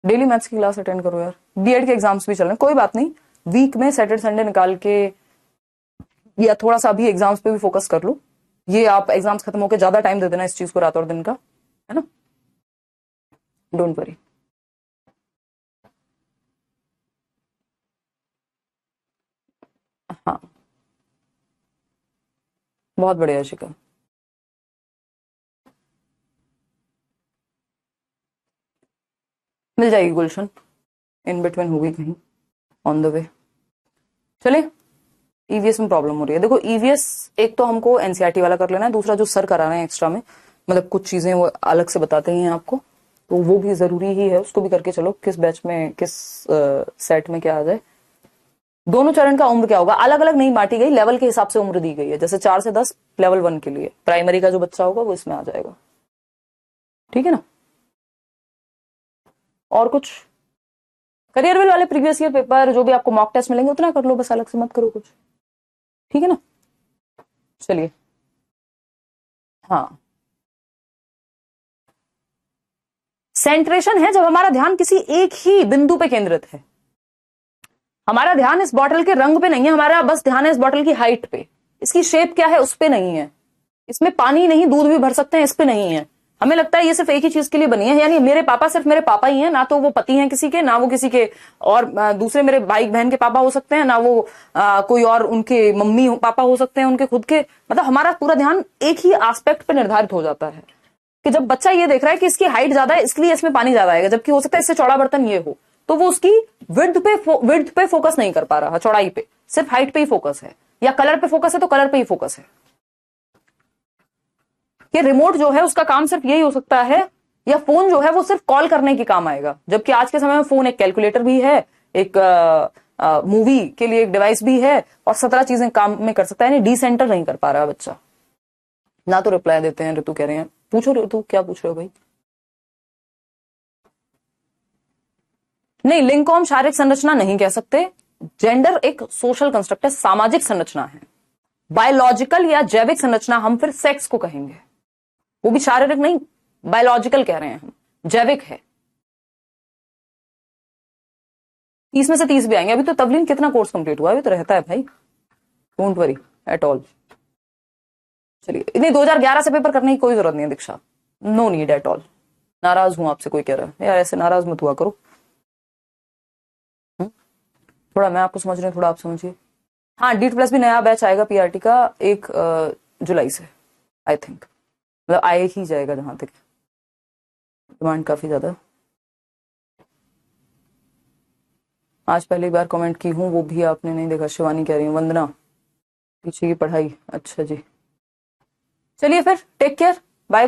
डेली मैथ्स की क्लास अटेंड करो यार, बीएड के एग्जाम्स भी चल रहे हैं, कोई बात नहीं, वीक में सैटरडे संडे निकाल के, या थोड़ा सा अभी एग्जाम्स पे भी फोकस कर लो। ये आप एग्जाम्स खत्म होकर ज्यादा टाइम दे देना इस चीज को, रात और दिन का, है ना, डोंट वरी। हाँ बहुत बढ़िया शिका। मिल जाएगी गुलशन, इन बिटवीन होगी कहीं ऑन द वे। चलिए, ईवीएस में प्रॉब्लम हो रही है। देखो ईवीएस एक तो हमको एनसीईआरटी वाला कर लेना है, दूसरा जो सर करा रहे हैं एक्स्ट्रा में, मतलब कुछ चीजें वो अलग से बताते ही हैं आपको, तो वो भी जरूरी ही है, उसको भी करके चलो। किस बैच में किस सेट में क्या आ जाए। दोनों चरण का उम्र क्या होगा, अलग अलग नहीं बांटी गई, लेवल के हिसाब से उम्र दी गई है। जैसे 4 से 10 लेवल 1 के लिए, प्राइमरी का जो बच्चा होगा वो इसमें आ जाएगा, ठीक है ना। और कुछ करियर विल वाले प्रीवियस ईयर पेपर जो भी आपको मॉक टेस्ट मिलेंगे उतना कर लो बस, अलग से मत करो कुछ, ठीक है ना। चलिए, हाँ, सेंट्रेशन है जब हमारा ध्यान किसी एक ही बिंदु पे केंद्रित है। हमारा ध्यान इस बॉटल के रंग पे नहीं है, हमारा बस ध्यान है इस बॉटल की हाइट पे, इसकी शेप क्या है उस पे नहीं है, इसमें पानी नहीं दूध भी भर सकते हैं इस पे नहीं है। हमें लगता है ये सिर्फ एक ही चीज के लिए बनी है, यानी मेरे पापा सिर्फ मेरे पापा ही हैं, ना तो वो पति हैं किसी के, ना वो किसी के और दूसरे मेरे भाई बहन के पापा हो सकते हैं, ना वो कोई और उनके मम्मी पापा हो सकते हैं उनके खुद के। मतलब हमारा पूरा ध्यान एक ही एस्पेक्ट पे निर्धारित हो जाता है कि जब बच्चा ये देख रहा है कि इसकी हाइट ज्यादा है इसलिए इसमें पानी ज्यादा आएगा, जबकि हो सकता है इससे चौड़ा बर्तन ये हो, तो वो उसकी विड्थ पे फोकस नहीं कर पा रहा, चौड़ाई पे, सिर्फ हाइट पे ही फोकस है, या कलर पे फोकस है तो कलर पे ही फोकस है। ये रिमोट जो है उसका काम सिर्फ यही हो सकता है, या फोन जो है वो सिर्फ कॉल करने के काम आएगा, जबकि आज के समय में फोन एक कैलकुलेटर भी है, एक मूवी के लिए एक डिवाइस भी है, और 17 चीजें काम में कर सकता है। यानी डिसेंटर नहीं कर पा रहा बच्चा। ना तो रिप्लाई देते हैं, ऋतु कह रहे हैं, पूछो ऋतु क्या पूछ रहे हो भाई। नहीं, लिंग को हम शारीरिक संरचना नहीं कह सकते, जेंडर एक सोशल कंस्ट्रक्ट है, सामाजिक संरचना है। बायोलॉजिकल या जैविक संरचना हम फिर सेक्स को कहेंगे, वो भी शारीरिक नहीं, बायोलॉजिकल कह रहे हैं हम, जैविक है। 30 में से 30 भी आएंगे। अभी तो तवलीन कितना कोर्स कंप्लीट हुआ, अभी तो रहता है भाई, डोंट वरी एट ऑल। चलिए, इतनी 2011 से पेपर करने की कोई जरूरत नहीं है दीक्षा, नो नीड एट ऑल। नाराज हूं आपसे, कोई कह रहा है यार ऐसे नाराज मत हुआ करो। थोड़ा मैं आपको समझ रही हूँ, थोड़ा आप समझिए। हाँ, D2+ भी नया बैच आएगा पीआरटी का 1 जुलाई से, आई थिंक, मतलब आए ही जाएगा जहां तक, डिमांड काफी ज्यादा। आज पहली बार कमेंट की हूँ, वो भी आपने नहीं देखा, शिवानी कह रही हूँ, वंदना पीछे की पढ़ाई, अच्छा जी। चलिए फिर, टेक केयर।